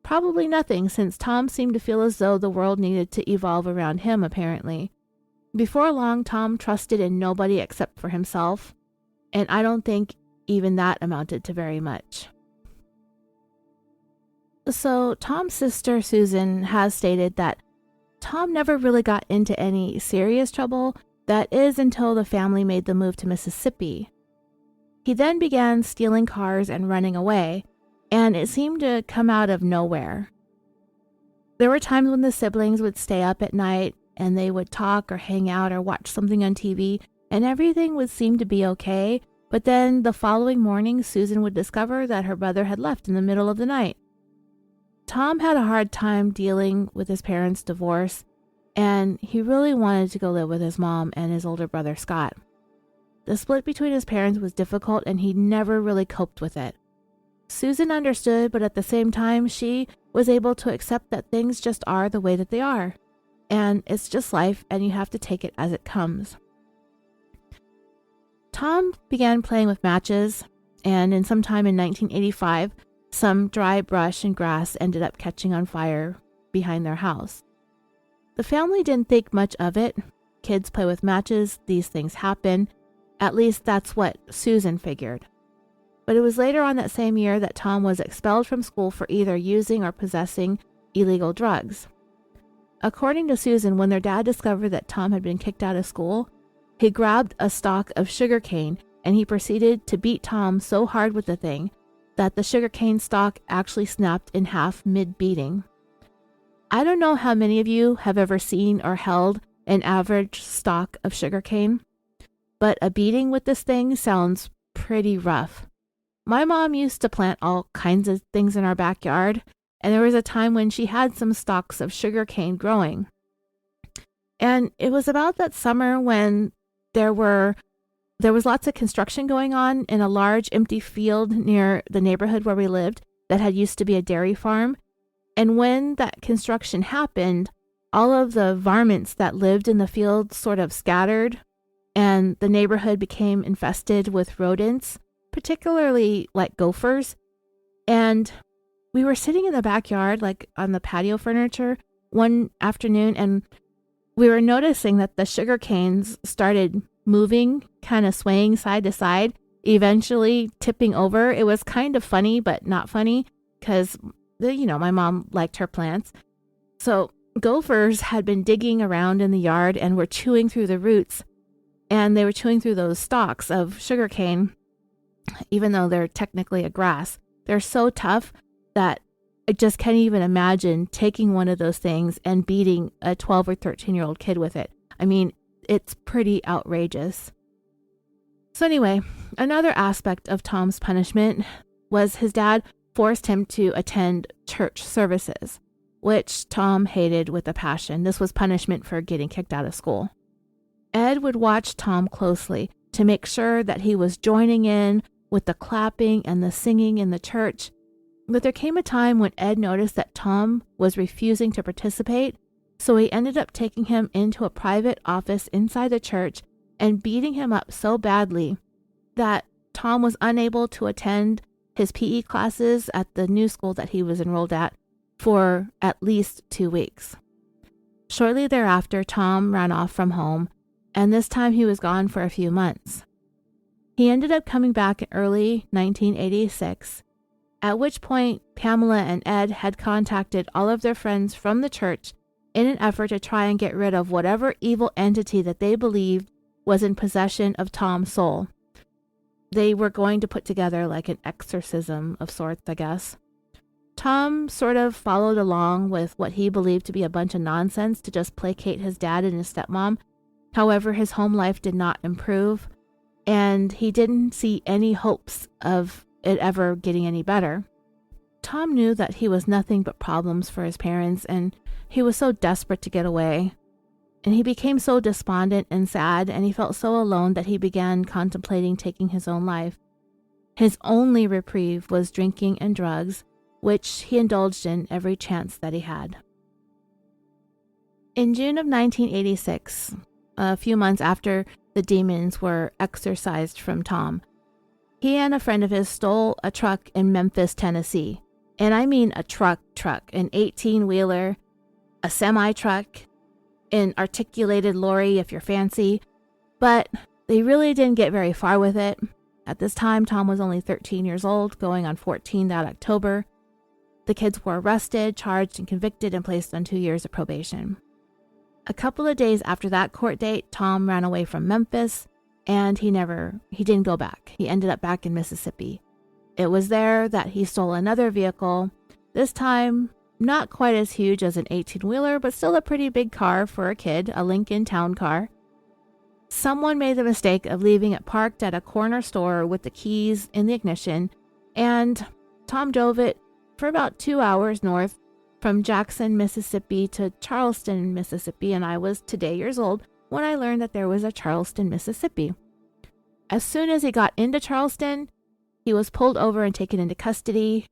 Probably nothing, since Tom seemed to feel as though the world needed to evolve around him, apparently. Before long, Tom trusted in nobody except for himself, and I don't think even that amounted to very much. So Tom's sister, Susan, has stated that Tom never really got into any serious trouble, that is until the family made the move to Mississippi. He then began stealing cars and running away, and it seemed to come out of nowhere. There were times when the siblings would stay up at night and they would talk or hang out or watch something on TV, and everything would seem to be okay, but then the following morning, Susan would discover that her brother had left in the middle of the night. Tom had a hard time dealing with his parents' divorce, and he really wanted to go live with his mom and his older brother, Scott. The split between his parents was difficult, and he never really coped with it. Susan understood, but at the same time, she was able to accept that things just are the way that they are. And it's just life, and you have to take it as it comes. Tom began playing with matches, and sometime in 1985, some dry brush and grass ended up catching on fire behind their house. The family didn't think much of it. Kids play with matches, these things happen. At least that's what Susan figured. But it was later on that same year that Tom was expelled from school for either using or possessing illegal drugs. According to Susan, when their dad discovered that Tom had been kicked out of school, he grabbed a stalk of sugarcane and he proceeded to beat Tom so hard with the thing that the sugarcane stalk actually snapped in half mid-beating. I don't know how many of you have ever seen or held an average stalk of sugarcane, but a beating with this thing sounds pretty rough. My mom used to plant all kinds of things in our backyard, and there was a time when she had some stalks of sugarcane growing. And it was about that summer when there was lots of construction going on in a large empty field near the neighborhood where we lived that had used to be a dairy farm. And when that construction happened, all of the varmints that lived in the field sort of scattered, and the neighborhood became infested with rodents, particularly like gophers. And we were sitting in the backyard, like on the patio furniture one afternoon, and we were noticing that the sugar canes started moving, kind of swaying side to side, eventually tipping over. It was kind of funny, but not funny, because, my mom liked her plants. So gophers had been digging around in the yard and were chewing through the roots, and they were chewing through those stalks of sugarcane, even though they're technically a grass. They're so tough that I just can't even imagine taking one of those things and beating a 12 or 13-year-old kid with it. I mean, it's pretty outrageous. So anyway, another aspect of Tom's punishment was his dad forced him to attend church services, which Tom hated with a passion. This was punishment for getting kicked out of school. Ed would watch Tom closely to make sure that he was joining in with the clapping and the singing in the church. But there came a time when Ed noticed that Tom was refusing to participate, so he ended up taking him into a private office inside the church and beating him up so badly that Tom was unable to attend his PE classes at the new school that he was enrolled at for at least 2 weeks. Shortly thereafter, Tom ran off from home, and this time he was gone for a few months. He ended up coming back in early 1986, at which point Pamela and Ed had contacted all of their friends from the church in an effort to try and get rid of whatever evil entity that they believed was in possession of Tom's soul. They were going to put together like an exorcism of sorts, I guess. Tom sort of followed along with what he believed to be a bunch of nonsense to just placate his dad and his stepmom. However, his home life did not improve, and he didn't see any hopes of it ever getting any better. Tom knew that he was nothing but problems for his parents, and he was so desperate to get away. And he became so despondent and sad, and he felt so alone that he began contemplating taking his own life. His only reprieve was drinking and drugs, which he indulged in every chance that he had. In June of 1986, a few months after the demons were exorcised from Tom, he and a friend of his stole a truck in Memphis, Tennessee. And I mean a truck, an 18-wheeler, a semi-truck, an articulated lorry if you're fancy. But they really didn't get very far with it. At this time, Tom was only 13 years old, going on 14 that October. The kids were arrested, charged, and convicted and placed on 2 years of probation. A couple of days after that court date, Tom ran away from Memphis, and he didn't go back. He ended up back in Mississippi. It was there that he stole another vehicle, this time not quite as huge as an 18-wheeler, but still a pretty big car for a kid, a Lincoln Town Car. Someone made the mistake of leaving it parked at a corner store with the keys in the ignition, and Tom drove it for about 2 hours north from Jackson, Mississippi to Charleston, Mississippi, and I was today years old when I learned that there was a Charleston, Mississippi. As soon as he got into Charleston, he was pulled over and taken into custody,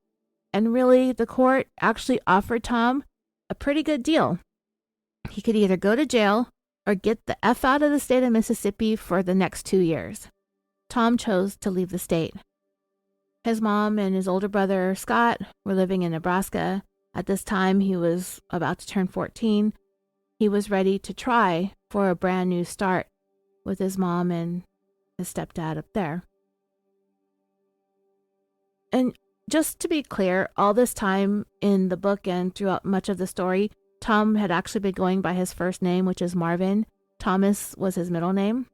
and really, the court actually offered Tom a pretty good deal. He could either go to jail or get the F out of the state of Mississippi for the next 2 years. Tom chose to leave the state. His mom and his older brother, Scott, were living in Nebraska. At this time, he was about to turn 14. He was ready to try for a brand new start with his mom and his stepdad up there. And just to be clear, all this time in the book and throughout much of the story, Tom had actually been going by his first name, which is Marvin. Thomas was his middle name.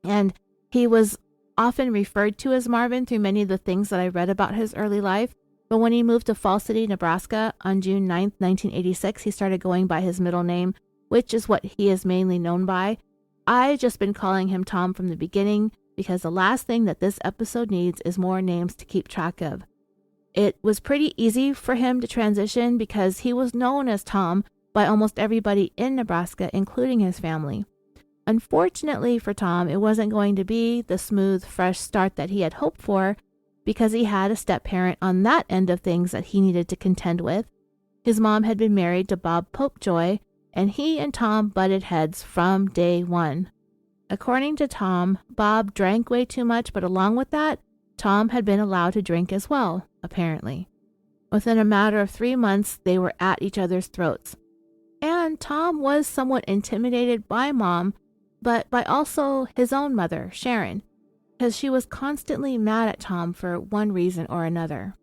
And he was often referred to as Marvin through many of the things that I read about his early life. But when he moved to Falls City, Nebraska on June 9th, 1986, he started going by his middle name, which is what he is mainly known by. I've just been calling him Tom from the beginning because the last thing that this episode needs is more names to keep track of. It was pretty easy for him to transition because he was known as Tom by almost everybody in Nebraska, including his family. Unfortunately for Tom, it wasn't going to be the smooth, fresh start that he had hoped for because he had a step-parent on that end of things that he needed to contend with. His mom had been married to Bob Popejoy, and he and Tom butted heads from day one. According to Tom, Bob drank way too much, but along with that, Tom had been allowed to drink as well, apparently. Within a matter of 3 months, they were at each other's throats. And Tom was somewhat intimidated by Mom, but by also his own mother, Sharon, because she was constantly mad at Tom for one reason or another.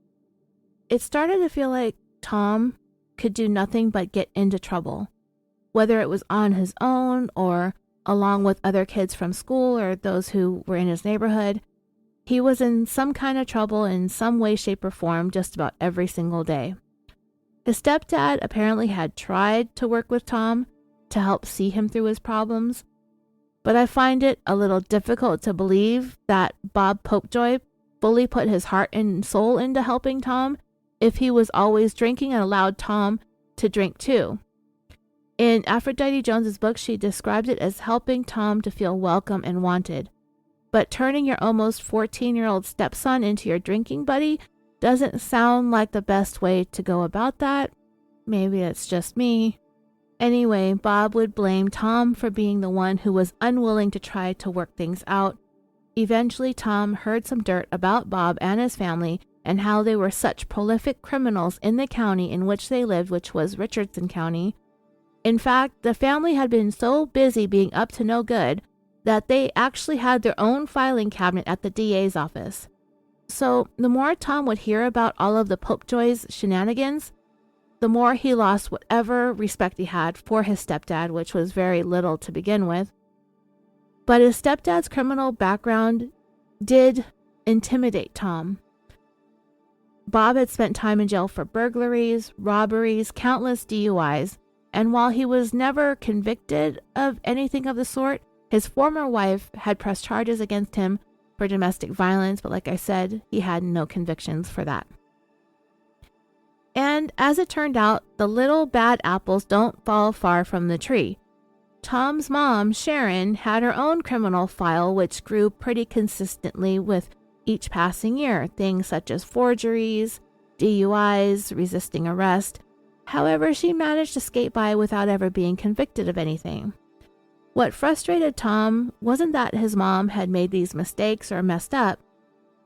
It started to feel like Tom could do nothing but get into trouble, whether it was on his own or along with other kids from school or those who were in his neighborhood. He was in some kind of trouble in some way, shape, or form just about every single day. His stepdad apparently had tried to work with Tom to help see him through his problems, but I find it a little difficult to believe that Bob Popejoy fully put his heart and soul into helping Tom if he was always drinking and allowed Tom to drink too. In Aphrodite Jones's book, she described it as helping Tom to feel welcome and wanted. But turning your almost 14-year-old stepson into your drinking buddy doesn't sound like the best way to go about that. Maybe it's just me. Anyway, Bob would blame Tom for being the one who was unwilling to try to work things out. Eventually, Tom heard some dirt about Bob and his family and how they were such prolific criminals in the county in which they lived, which was Richardson County. In fact, the family had been so busy being up to no good that they actually had their own filing cabinet at the DA's office. So the more Tom would hear about all of the Popejoy's shenanigans, the more he lost whatever respect he had for his stepdad, which was very little to begin with. But his stepdad's criminal background did intimidate Tom. Bob had spent time in jail for burglaries, robberies, countless DUIs, and while he was never convicted of anything of the sort, his former wife had pressed charges against him for domestic violence, but like I said, he had no convictions for that. And as it turned out, the little bad apples don't fall far from the tree. Tom's mom, Sharon, had her own criminal file which grew pretty consistently with each passing year, things such as forgeries, DUIs, resisting arrest. However, she managed to skate by without ever being convicted of anything. What frustrated Tom wasn't that his mom had made these mistakes or messed up.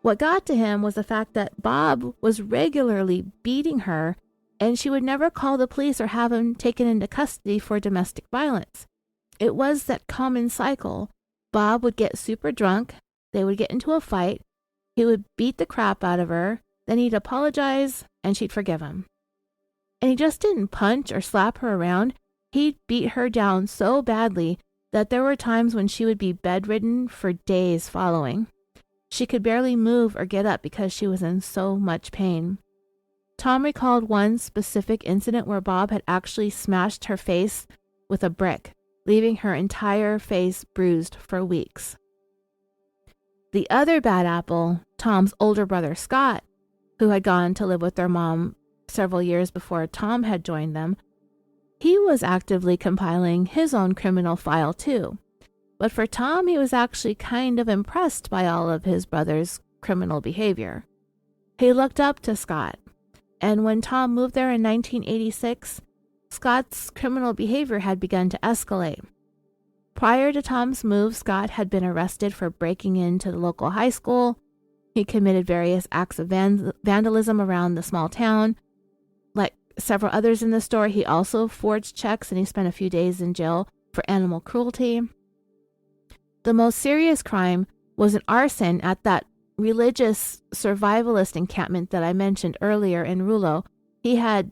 What got to him was the fact that Bob was regularly beating her, and she would never call the police or have him taken into custody for domestic violence. It was that common cycle. Bob would get super drunk, they would get into a fight, He would beat the crap out of her, then he'd apologize, and she'd forgive him. And he just didn't punch or slap her around. He'd beat her down so badly that there were times when she would be bedridden for days following. She could barely move or get up because she was in so much pain. Tom recalled one specific incident where Bob had actually smashed her face with a brick, leaving her entire face bruised for weeks. The other bad apple, Tom's older brother Scott, who had gone to live with their mom several years before Tom had joined them, he was actively compiling his own criminal file too. But for Tom, he was actually kind of impressed by all of his brother's criminal behavior. He looked up to Scott, and when Tom moved there in 1986, Scott's criminal behavior had begun to escalate. Prior to Tom's move, Scott had been arrested for breaking into the local high school. He committed various acts of vandalism around the small town. Like several others in the store, he also forged checks, and he spent a few days in jail for animal cruelty. The most serious crime was an arson at that religious survivalist encampment that I mentioned earlier in Rulo. He had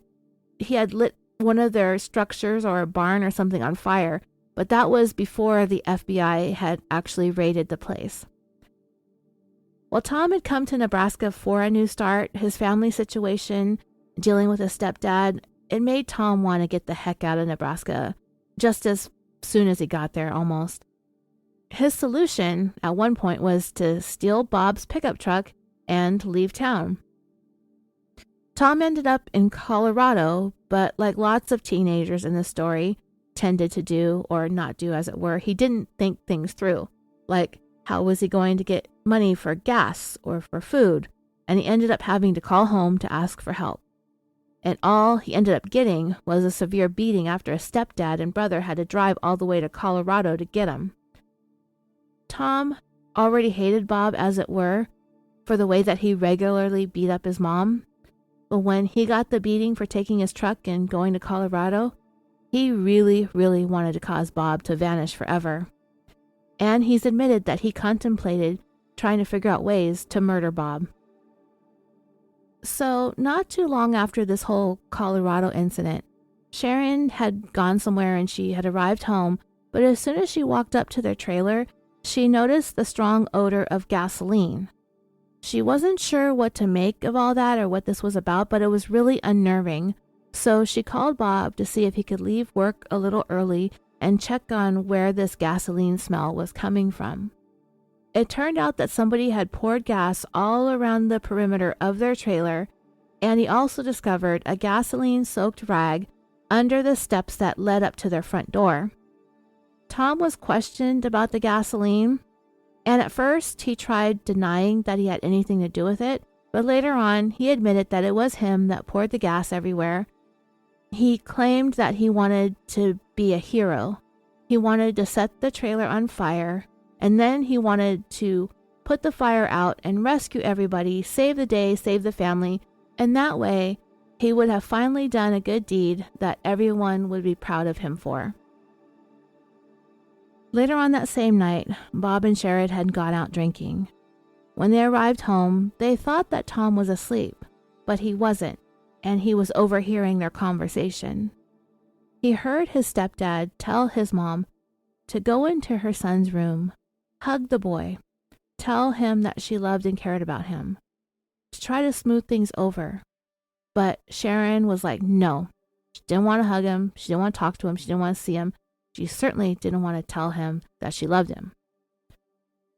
lit one of their structures or a barn or something on fire, but that was before the FBI had actually raided the place. While Tom had come to Nebraska for a new start, his family situation, dealing with his stepdad, it made Tom want to get the heck out of Nebraska just as soon as he got there almost. His solution at one point was to steal Bob's pickup truck and leave town. Tom ended up in Colorado, but like lots of teenagers in the story tended to do, or not do as it were, he didn't think things through. Like, how was he going to get money for gas or for food? And he ended up having to call home to ask for help. And all he ended up getting was a severe beating after a stepdad and brother had to drive all the way to Colorado to get him. Tom already hated Bob, as it were, for the way that he regularly beat up his mom. But when he got the beating for taking his truck and going to Colorado, he really, really wanted to cause Bob to vanish forever. And he's admitted that he contemplated trying to figure out ways to murder Bob. So, not too long after this whole Colorado incident, Sharon had gone somewhere and she had arrived home, but as soon as she walked up to their trailer, she noticed the strong odor of gasoline. She wasn't sure what to make of all that or what this was about, but it was really unnerving. So she called Bob to see if he could leave work a little early and check on where this gasoline smell was coming from. It turned out that somebody had poured gas all around the perimeter of their trailer, and he also discovered a gasoline-soaked rag under the steps that led up to their front door. Tom was questioned about the gasoline, and at first he tried denying that he had anything to do with it, but later on he admitted that it was him that poured the gas everywhere. He claimed that he wanted to be a hero. He wanted to set the trailer on fire, and then he wanted to put the fire out and rescue everybody, save the day, save the family, and that way he would have finally done a good deed that everyone would be proud of him for. Later on that same night, Bob and Sherrod had gone out drinking. When they arrived home, they thought that Tom was asleep, but he wasn't, and he was overhearing their conversation. He heard his stepdad tell his mom to go into her son's room, hug the boy, tell him that she loved and cared about him, to try to smooth things over. But Sharon was like, no. She didn't want to hug him. She didn't want to talk to him. She didn't want to see him. She certainly didn't want to tell him that she loved him.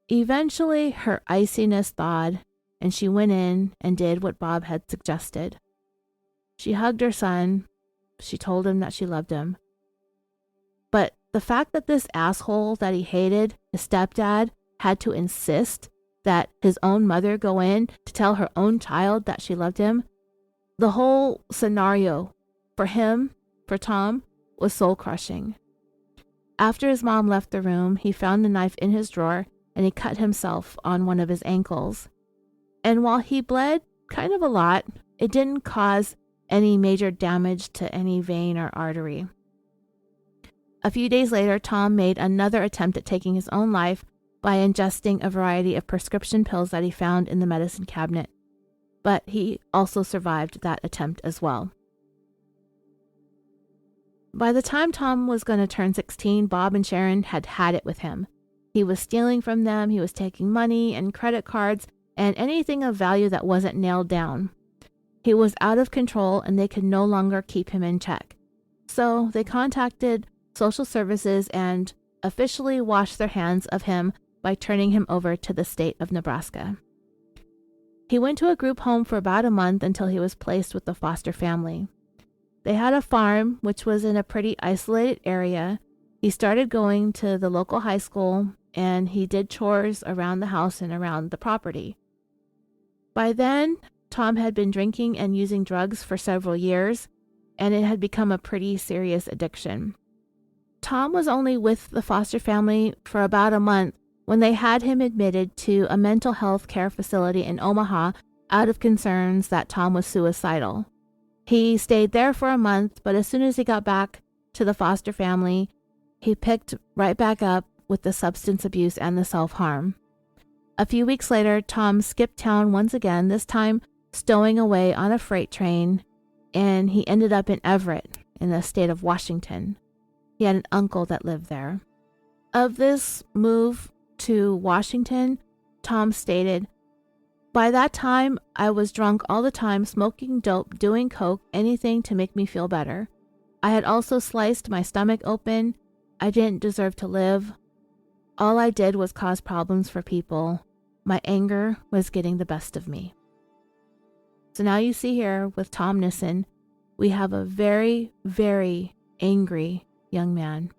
Eventually, her iciness thawed, and she went in and did what Bob had suggested. She hugged her son. She told him that she loved him. But the fact that this asshole that he hated, his stepdad, had to insist that his own mother go in to tell her own child that she loved him, the whole scenario for him, for Tom, was soul-crushing. After his mom left the room, he found a knife in his drawer and he cut himself on one of his ankles. And while he bled kind of a lot, it didn't cause any major damage to any vein or artery. A few days later, Tom made another attempt at taking his own life, by ingesting a variety of prescription pills that he found in the medicine cabinet. But he also survived that attempt as well. By the time Tom was going to turn 16, Bob and Sharon had had it with him. He was stealing from them, he was taking money and credit cards and anything of value that wasn't nailed down. He was out of control and they could no longer keep him in check. So they contacted social services and officially washed their hands of him by turning him over to the state of Nebraska. He went to a group home for about a month until he was placed with the foster family. They had a farm, which was in a pretty isolated area. He started going to the local high school, and he did chores around the house and around the property. By then, Tom had been drinking and using drugs for several years, and it had become a pretty serious addiction. Tom was only with the foster family for about a month when they had him admitted to a mental health care facility in Omaha out of concerns that Tom was suicidal. He stayed there for a month, but as soon as he got back to the foster family, he picked right back up with the substance abuse and the self-harm. A few weeks later, Tom skipped town once again, this time stowing away on a freight train, and he ended up in Everett, in the state of Washington. He had an uncle that lived there. Of this move to Washington, Tom stated, "By that time, I was drunk all the time, smoking dope, doing coke, anything to make me feel better. I had also sliced my stomach open. I didn't deserve to live. All I did was cause problems for people. My anger was getting the best of me." So now you see here with Tom Nissen, we have a very, very angry young man.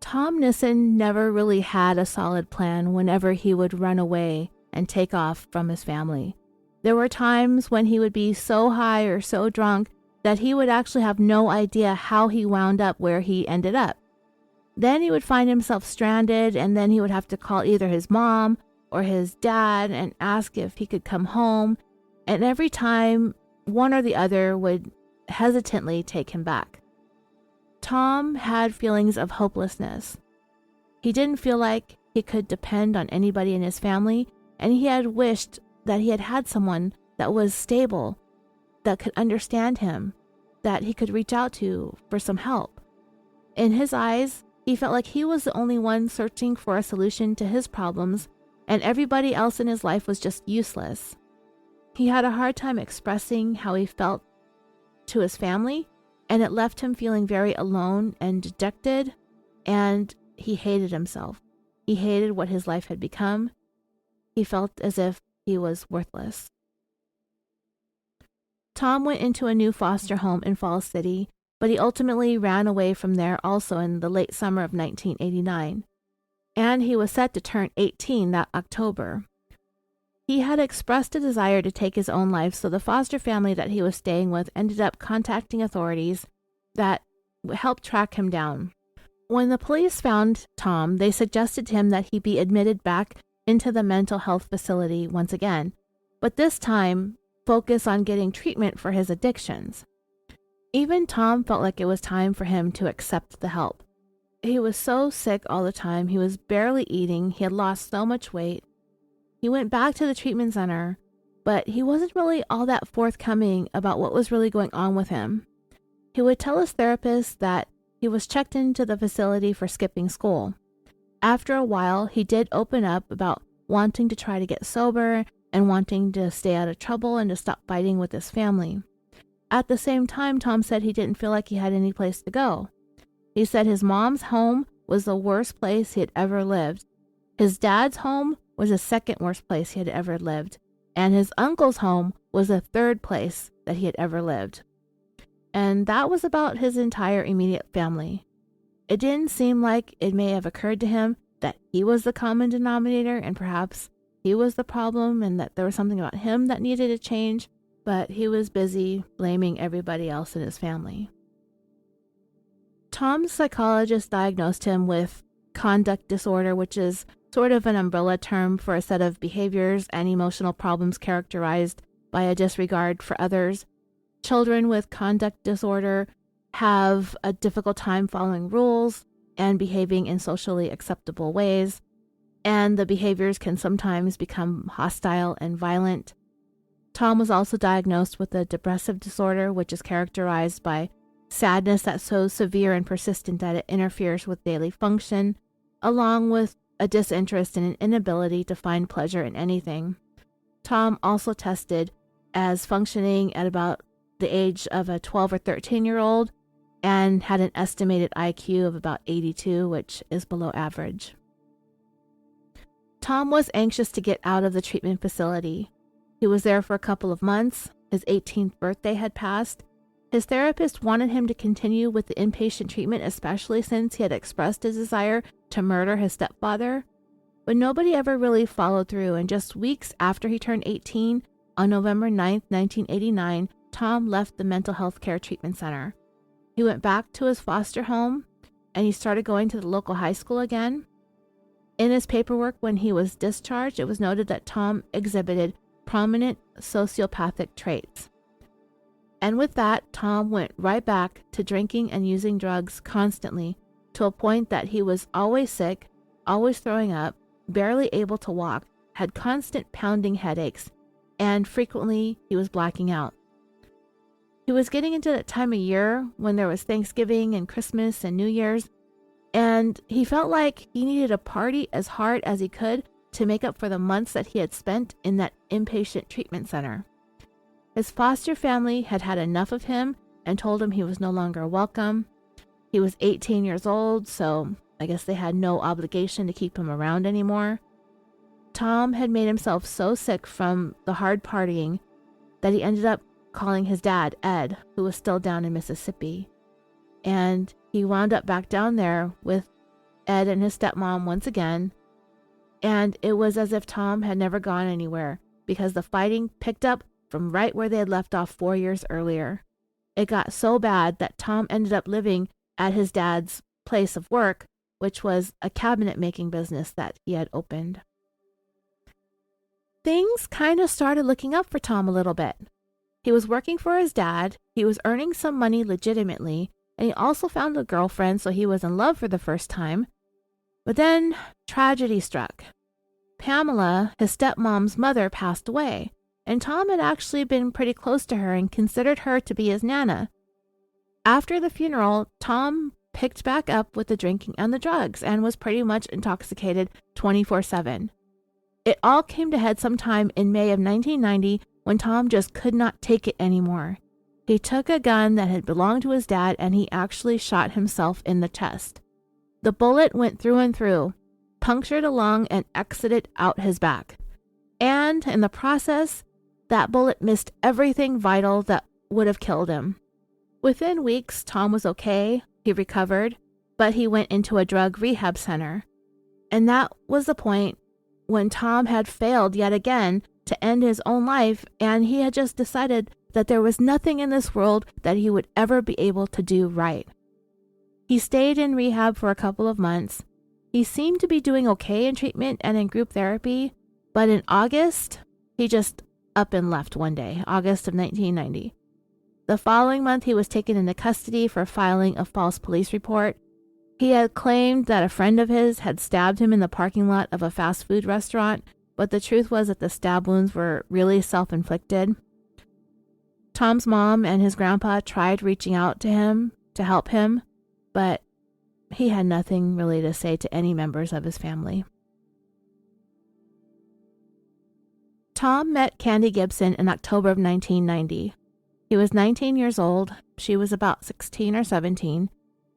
Tom Nissen never really had a solid plan whenever he would run away and take off from his family. There were times when he would be so high or so drunk that he would actually have no idea how he wound up where he ended up. Then he would find himself stranded, and then he would have to call either his mom or his dad and ask if he could come home. And every time, one or the other would hesitantly take him back. Tom had feelings of hopelessness. He didn't feel like he could depend on anybody in his family, and he had wished that he had had someone that was stable, that could understand him, that he could reach out to for some help. In his eyes, he felt like he was the only one searching for a solution to his problems, and everybody else in his life was just useless. He had a hard time expressing how he felt to his family, and it left him feeling very alone and dejected, and he hated himself. He hated what his life had become. He felt as if he was worthless. Tom went into a new foster home in Falls City, but he ultimately ran away from there also in the late summer of 1989, and he was set to turn 18 that October. He had expressed a desire to take his own life, so the foster family that he was staying with ended up contacting authorities that helped track him down. When the police found Tom, they suggested to him that he be admitted back into the mental health facility once again, but this time focus on getting treatment for his addictions. Even Tom felt like it was time for him to accept the help. He was so sick all the time, he was barely eating, he had lost so much weight. He went back to the treatment center, but he wasn't really all that forthcoming about what was really going on with him. He would tell his therapist that he was checked into the facility for skipping school. After a while, he did open up about wanting to try to get sober and wanting to stay out of trouble and to stop fighting with his family. At the same time, Tom said he didn't feel like he had any place to go. He said his mom's home was the worst place he had ever lived. His dad's home was the second worst place he had ever lived, and his uncle's home was the third place that he had ever lived. And that was about his entire immediate family. It didn't seem like it may have occurred to him that he was the common denominator and perhaps he was the problem and that there was something about him that needed to change, but he was busy blaming everybody else in his family. Tom's psychologist diagnosed him with conduct disorder, which is sort of an umbrella term for a set of behaviors and emotional problems characterized by a disregard for others. Children with conduct disorder have a difficult time following rules and behaving in socially acceptable ways. and the behaviors can sometimes become hostile and violent. Tom was also diagnosed with a depressive disorder, which is characterized by sadness that's so severe and persistent that it interferes with daily function, along with a disinterest and an inability to find pleasure in anything. Tom also tested as functioning at about the age of a 12 or 13-year-old and had an estimated IQ of about 82, which is below average. Tom was anxious to get out of the treatment facility. He was there for a couple of months. His 18th birthday had passed. His therapist wanted him to continue with the inpatient treatment, especially since he had expressed his desire to murder his stepfather. But nobody ever really followed through, and just weeks after he turned 18, on November 9th, 1989, Tom left the mental health care treatment center. He went back to his foster home, and he started going to the local high school again. In his paperwork when he was discharged, it was noted that Tom exhibited prominent sociopathic traits. And with that, Tom went right back to drinking and using drugs constantly, to a point that he was always sick, always throwing up, barely able to walk, had constant pounding headaches, and frequently he was blacking out. He was getting into that time of year when there was Thanksgiving and Christmas and New Year's, and he felt like he needed to party as hard as he could to make up for the months that he had spent in that inpatient treatment center. His foster family had had enough of him and told him he was no longer welcome. He was 18 years old, so I guess they had no obligation to keep him around anymore. Tom had made himself so sick from the hard partying that he ended up calling his dad, Ed, who was still down in Mississippi. And he wound up back down there with Ed and his stepmom once again. And it was as if Tom had never gone anywhere, because the fighting picked up from right where they had left off 4 years earlier. It got so bad that Tom ended up living at his dad's place of work, which was a cabinet making business that he had opened. Things kind of started looking up for Tom a little bit. He was working for his dad, he was earning some money legitimately, and he also found a girlfriend, so he was in love for the first time. But then tragedy struck. Pamela, his stepmom's mother, passed away, and Tom had actually been pretty close to her and considered her to be his nana. After the funeral, Tom picked back up with the drinking and the drugs and was pretty much intoxicated 24/7. It all came to head sometime in May of 1990 when Tom just could not take it anymore. He took a gun that had belonged to his dad and he actually shot himself in the chest. The bullet went through and through, punctured a lung, and exited out his back. And in the process, that bullet missed everything vital that would have killed him. Within weeks, Tom was okay. He recovered, but he went into a drug rehab center. And that was the point when Tom had failed yet again to end his own life, and he had just decided that there was nothing in this world that he would ever be able to do right. He stayed in rehab for a couple of months. He seemed to be doing okay in treatment and in group therapy, but in August, he just up and left one day, August of 1990. The following month, he was taken into custody for filing a false police report. He had claimed that a friend of his had stabbed him in the parking lot of a fast food restaurant, but the truth was that the stab wounds were really self-inflicted. Tom's mom and his grandpa tried reaching out to him to help him, but he had nothing really to say to any members of his family. Tom met Candy Gibson in October of 1990. He was 19 years old, she was about 16 or 17,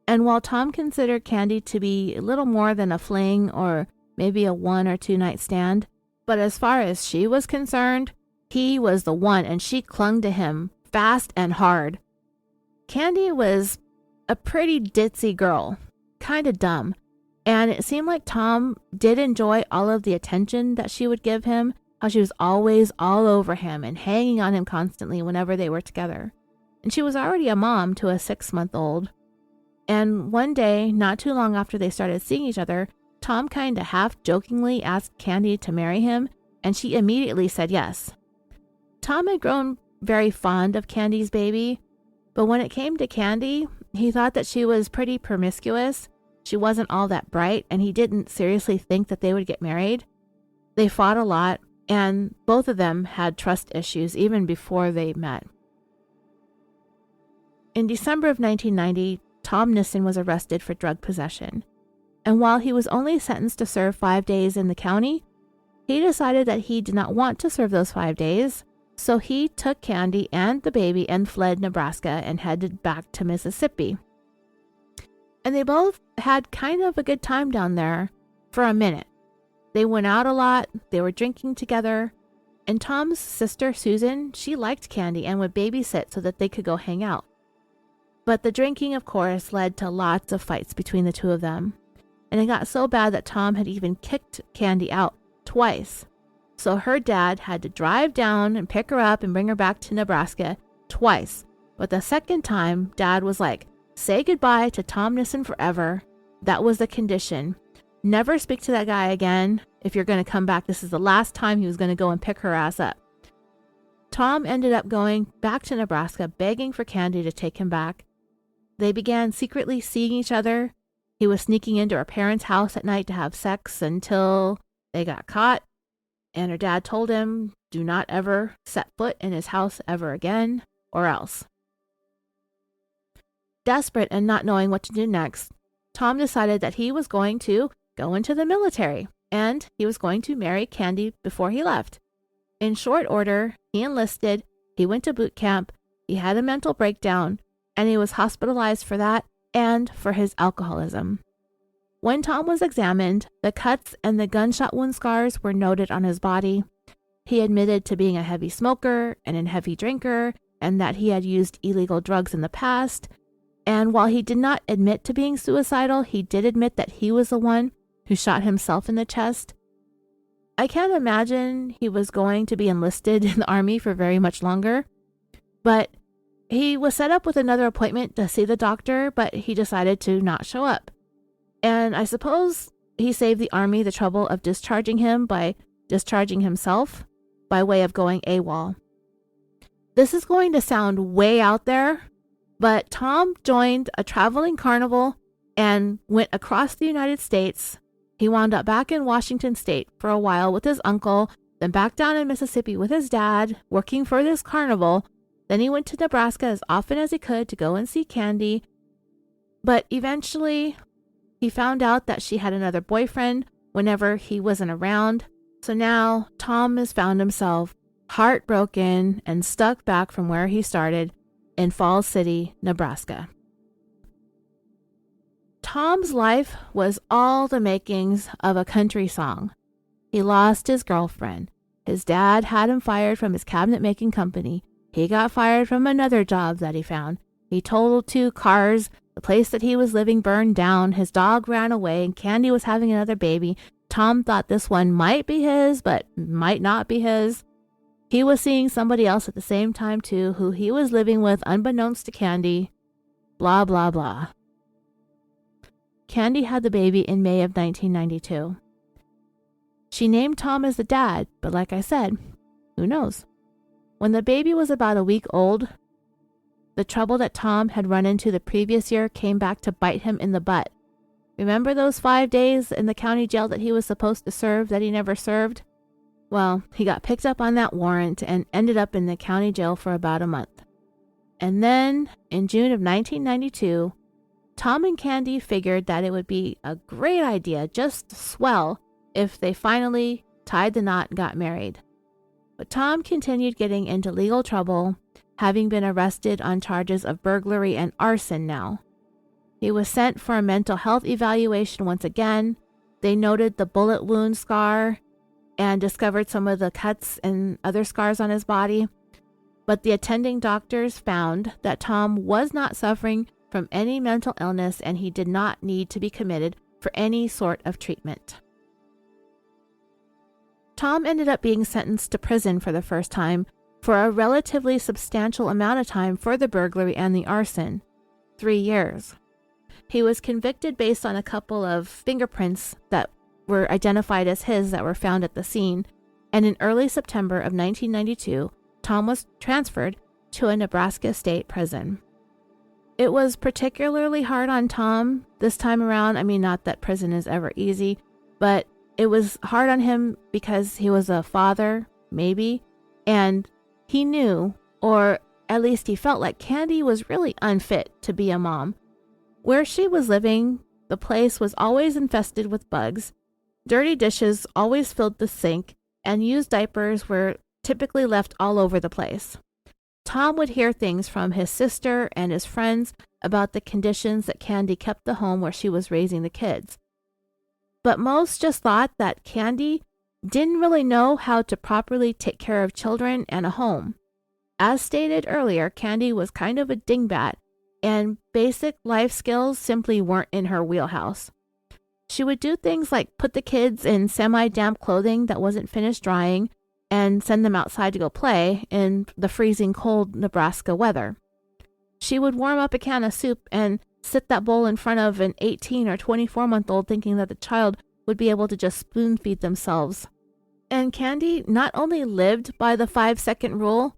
and while Tom considered Candy to be a little more than a fling or maybe a 1 or 2 night stand, but as far as she was concerned, he was the one and she clung to him fast and hard. Candy was a pretty ditzy girl, kind of dumb, and it seemed like Tom did enjoy all of the attention that she would give him, how she was always all over him and hanging on him constantly whenever they were together. And she was already a mom to a 6-month-old. And one day, not too long after they started seeing each other, Tom kind of half-jokingly asked Candy to marry him, and she immediately said yes. Tom had grown very fond of Candy's baby, but when it came to Candy, he thought that she was pretty promiscuous. she wasn't all that bright, and he didn't seriously think that they would get married. They fought a lot, and both of them had trust issues even before they met. In December of 1990, Tom Nissen was arrested for drug possession, and while he was only sentenced to serve 5 days in the county, he decided that he did not want to serve those 5 days, so he took Candy and the baby and fled Nebraska and headed back to Mississippi. And they both had kind of a good time down there for a minute. They went out a lot, they were drinking together, and Tom's sister, Susan, she liked Candy and would babysit so that they could go hang out. But the drinking, of course, led to lots of fights between the two of them. And it got so bad that Tom had even kicked Candy out twice. So her dad had to drive down and pick her up and bring her back to Nebraska twice. But the second time, Dad was like, say goodbye to Tom Nissen forever. That was the condition. Never speak to that guy again. If you're going to come back, this is the last time he was going to go and pick her ass up. Tom ended up going back to Nebraska, begging for Candy to take him back. They began secretly seeing each other. He was sneaking into her parents' house at night to have sex until they got caught. And her dad told him, do not ever set foot in his house ever again, or else. Desperate and not knowing what to do next, Tom decided that he was going to go into the military, and he was going to marry Candy before he left. In short order, he enlisted, he went to boot camp, he had a mental breakdown, and he was hospitalized for that and for his alcoholism. When Tom was examined, the cuts and the gunshot wound scars were noted on his body. He admitted to being a heavy smoker and a heavy drinker, and that he had used illegal drugs in the past. And while he did not admit to being suicidal, he did admit that he was the one who shot himself in the chest. I can't imagine he was going to be enlisted in the Army for very much longer, but he was set up with another appointment to see the doctor, but he decided to not show up. And I suppose he saved the Army the trouble of discharging him by discharging himself by way of going AWOL. This is going to sound way out there, but Tom joined a traveling carnival and went across the United States. He wound up back in Washington State for a while with his uncle, then back down in Mississippi with his dad, working for this carnival. Then he went to Nebraska as often as he could to go and see Candy. But eventually, he found out that she had another boyfriend whenever he wasn't around. So now Tom has found himself heartbroken and stuck back from where he started in Falls City, Nebraska. Tom's life was all the makings of a country song. He lost his girlfriend. His dad had him fired from his cabinet making company. He got fired from another job that he found. He totaled 2 cars. The place that he was living burned down. His dog ran away, and Candy was having another baby. Tom thought this one might be his, but might not be his. He was seeing somebody else at the same time, too, who he was living with unbeknownst to Candy. Blah, blah, blah. Candy had the baby in May of 1992. She named Tom as the dad, but like I said, who knows? When the baby was about a week old, the trouble that Tom had run into the previous year came back to bite him in the butt. Remember those 5 days in the county jail that he was supposed to serve that he never served? Well, he got picked up on that warrant and ended up in the county jail for about a month. And then, in June of 1992, Tom and Candy figured that it would be a great idea, just swell, if they finally tied the knot and got married. But Tom continued getting into legal trouble, having been arrested on charges of burglary and arson now. He was sent for a mental health evaluation once again. They noted the bullet wound scar and discovered some of the cuts and other scars on his body. But the attending doctors found that Tom was not suffering from any mental illness and he did not need to be committed for any sort of treatment. Tom ended up being sentenced to prison for the first time for a relatively substantial amount of time for the burglary and the arson, 3 years. He was convicted based on a couple of fingerprints that were identified as his that were found at the scene, and in early September of 1992, Tom was transferred to a Nebraska state prison. It was particularly hard on Tom this time around. I mean, not that prison is ever easy, but it was hard on him because he was a father, maybe, and he knew, or at least he felt like Candy was really unfit to be a mom. Where she was living, the place was always infested with bugs. Dirty dishes always filled the sink, and used diapers were typically left all over the place. Tom would hear things from his sister and his friends about the conditions that Candy kept the home where she was raising the kids. But most just thought that Candy didn't really know how to properly take care of children and a home. As stated earlier, Candy was kind of a dingbat, and basic life skills simply weren't in her wheelhouse. She would do things like put the kids in semi-damp clothing that wasn't finished drying and send them outside to go play in the freezing cold Nebraska weather. She would warm up a can of soup and sit that bowl in front of an 18 or 24-month-old thinking that the child would be able to just spoon feed themselves. And Candy not only lived by the 5-second rule,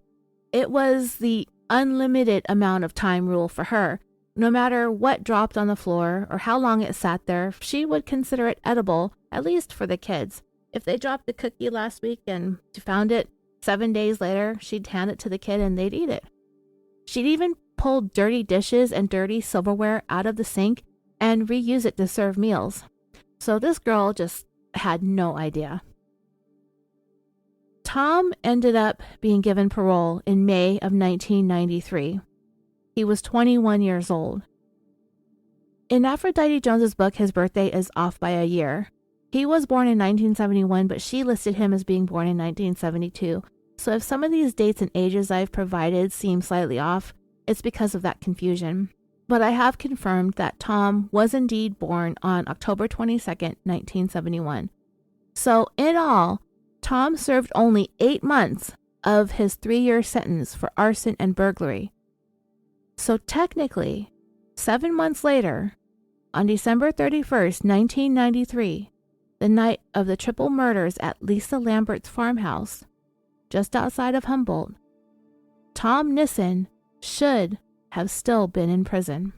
it was the unlimited amount of time rule for her. No matter what dropped on the floor or how long it sat there, she would consider it edible, at least for the kids. If they dropped a cookie last week and she found it 7 days later, she'd hand it to the kid and they'd eat it. She'd even pull dirty dishes and dirty silverware out of the sink and reuse it to serve meals. So this girl just had no idea. Tom ended up being given parole in May of 1993. He was 21 years old. In Aphrodite Jones's book, his birthday is off by a year. He was born in 1971, but she listed him as being born in 1972. So if some of these dates and ages I've provided seem slightly off, it's because of that confusion. But I have confirmed that Tom was indeed born on October 22nd, 1971. So in all, Tom served only 8 months of his 3-year sentence for arson and burglary. So technically, 7 months later, on December 31st, 1993, the night of the triple murders at Lisa Lambert's farmhouse, just outside of Humboldt, Tom Nissen should have still been in prison.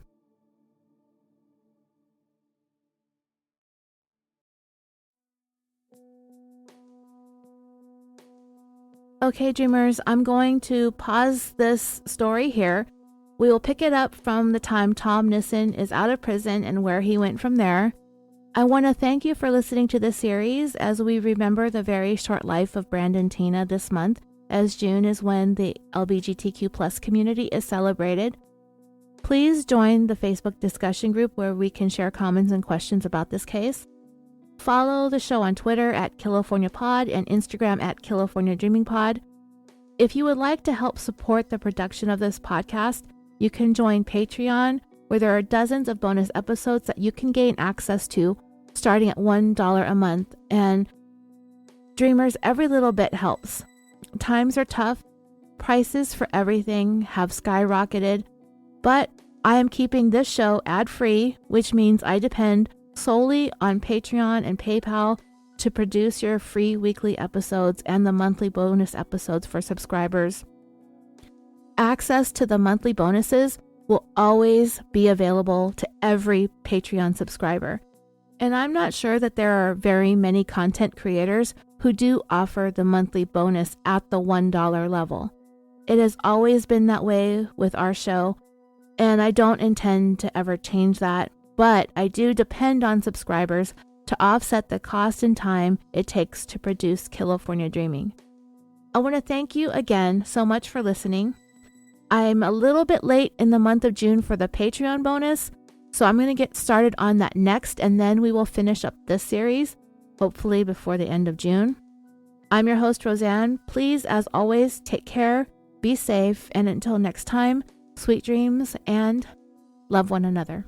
Okay, dreamers, I'm going to pause this story here. We will pick it up from the time Tom Nissen is out of prison and where he went from there. I want to thank you for listening to this series as we remember the very short life of Brandon Teena this month, as June is when the LGBTQ+ community is celebrated. Please join the Facebook discussion group where we can share comments and questions about this case. Follow the show on Twitter at CaliforniaPod and Instagram at CaliforniaDreamingPod. If you would like to help support the production of this podcast, you can join Patreon, where there are dozens of bonus episodes that you can gain access to starting at $1 a month. And dreamers, every little bit helps. Times are tough. Prices for everything have skyrocketed, but I am keeping this show ad-free, which means I depend solely on Patreon and PayPal to produce your free weekly episodes and the monthly bonus episodes for subscribers. Access to the monthly bonuses will always be available to every Patreon subscriber. And I'm not sure that there are very many content creators who do offer the monthly bonus at the $1 level. It has always been that way with our show, and I don't intend to ever change that, but I do depend on subscribers to offset the cost and time it takes to produce California Dreaming. I want to thank you again so much for listening. I'm a little bit late in the month of June for the Patreon bonus, so I'm going to get started on that next, and then we will finish up this series, hopefully before the end of June. I'm your host, Roseanne. Please, as always, take care, be safe, and until next time, sweet dreams, and love one another.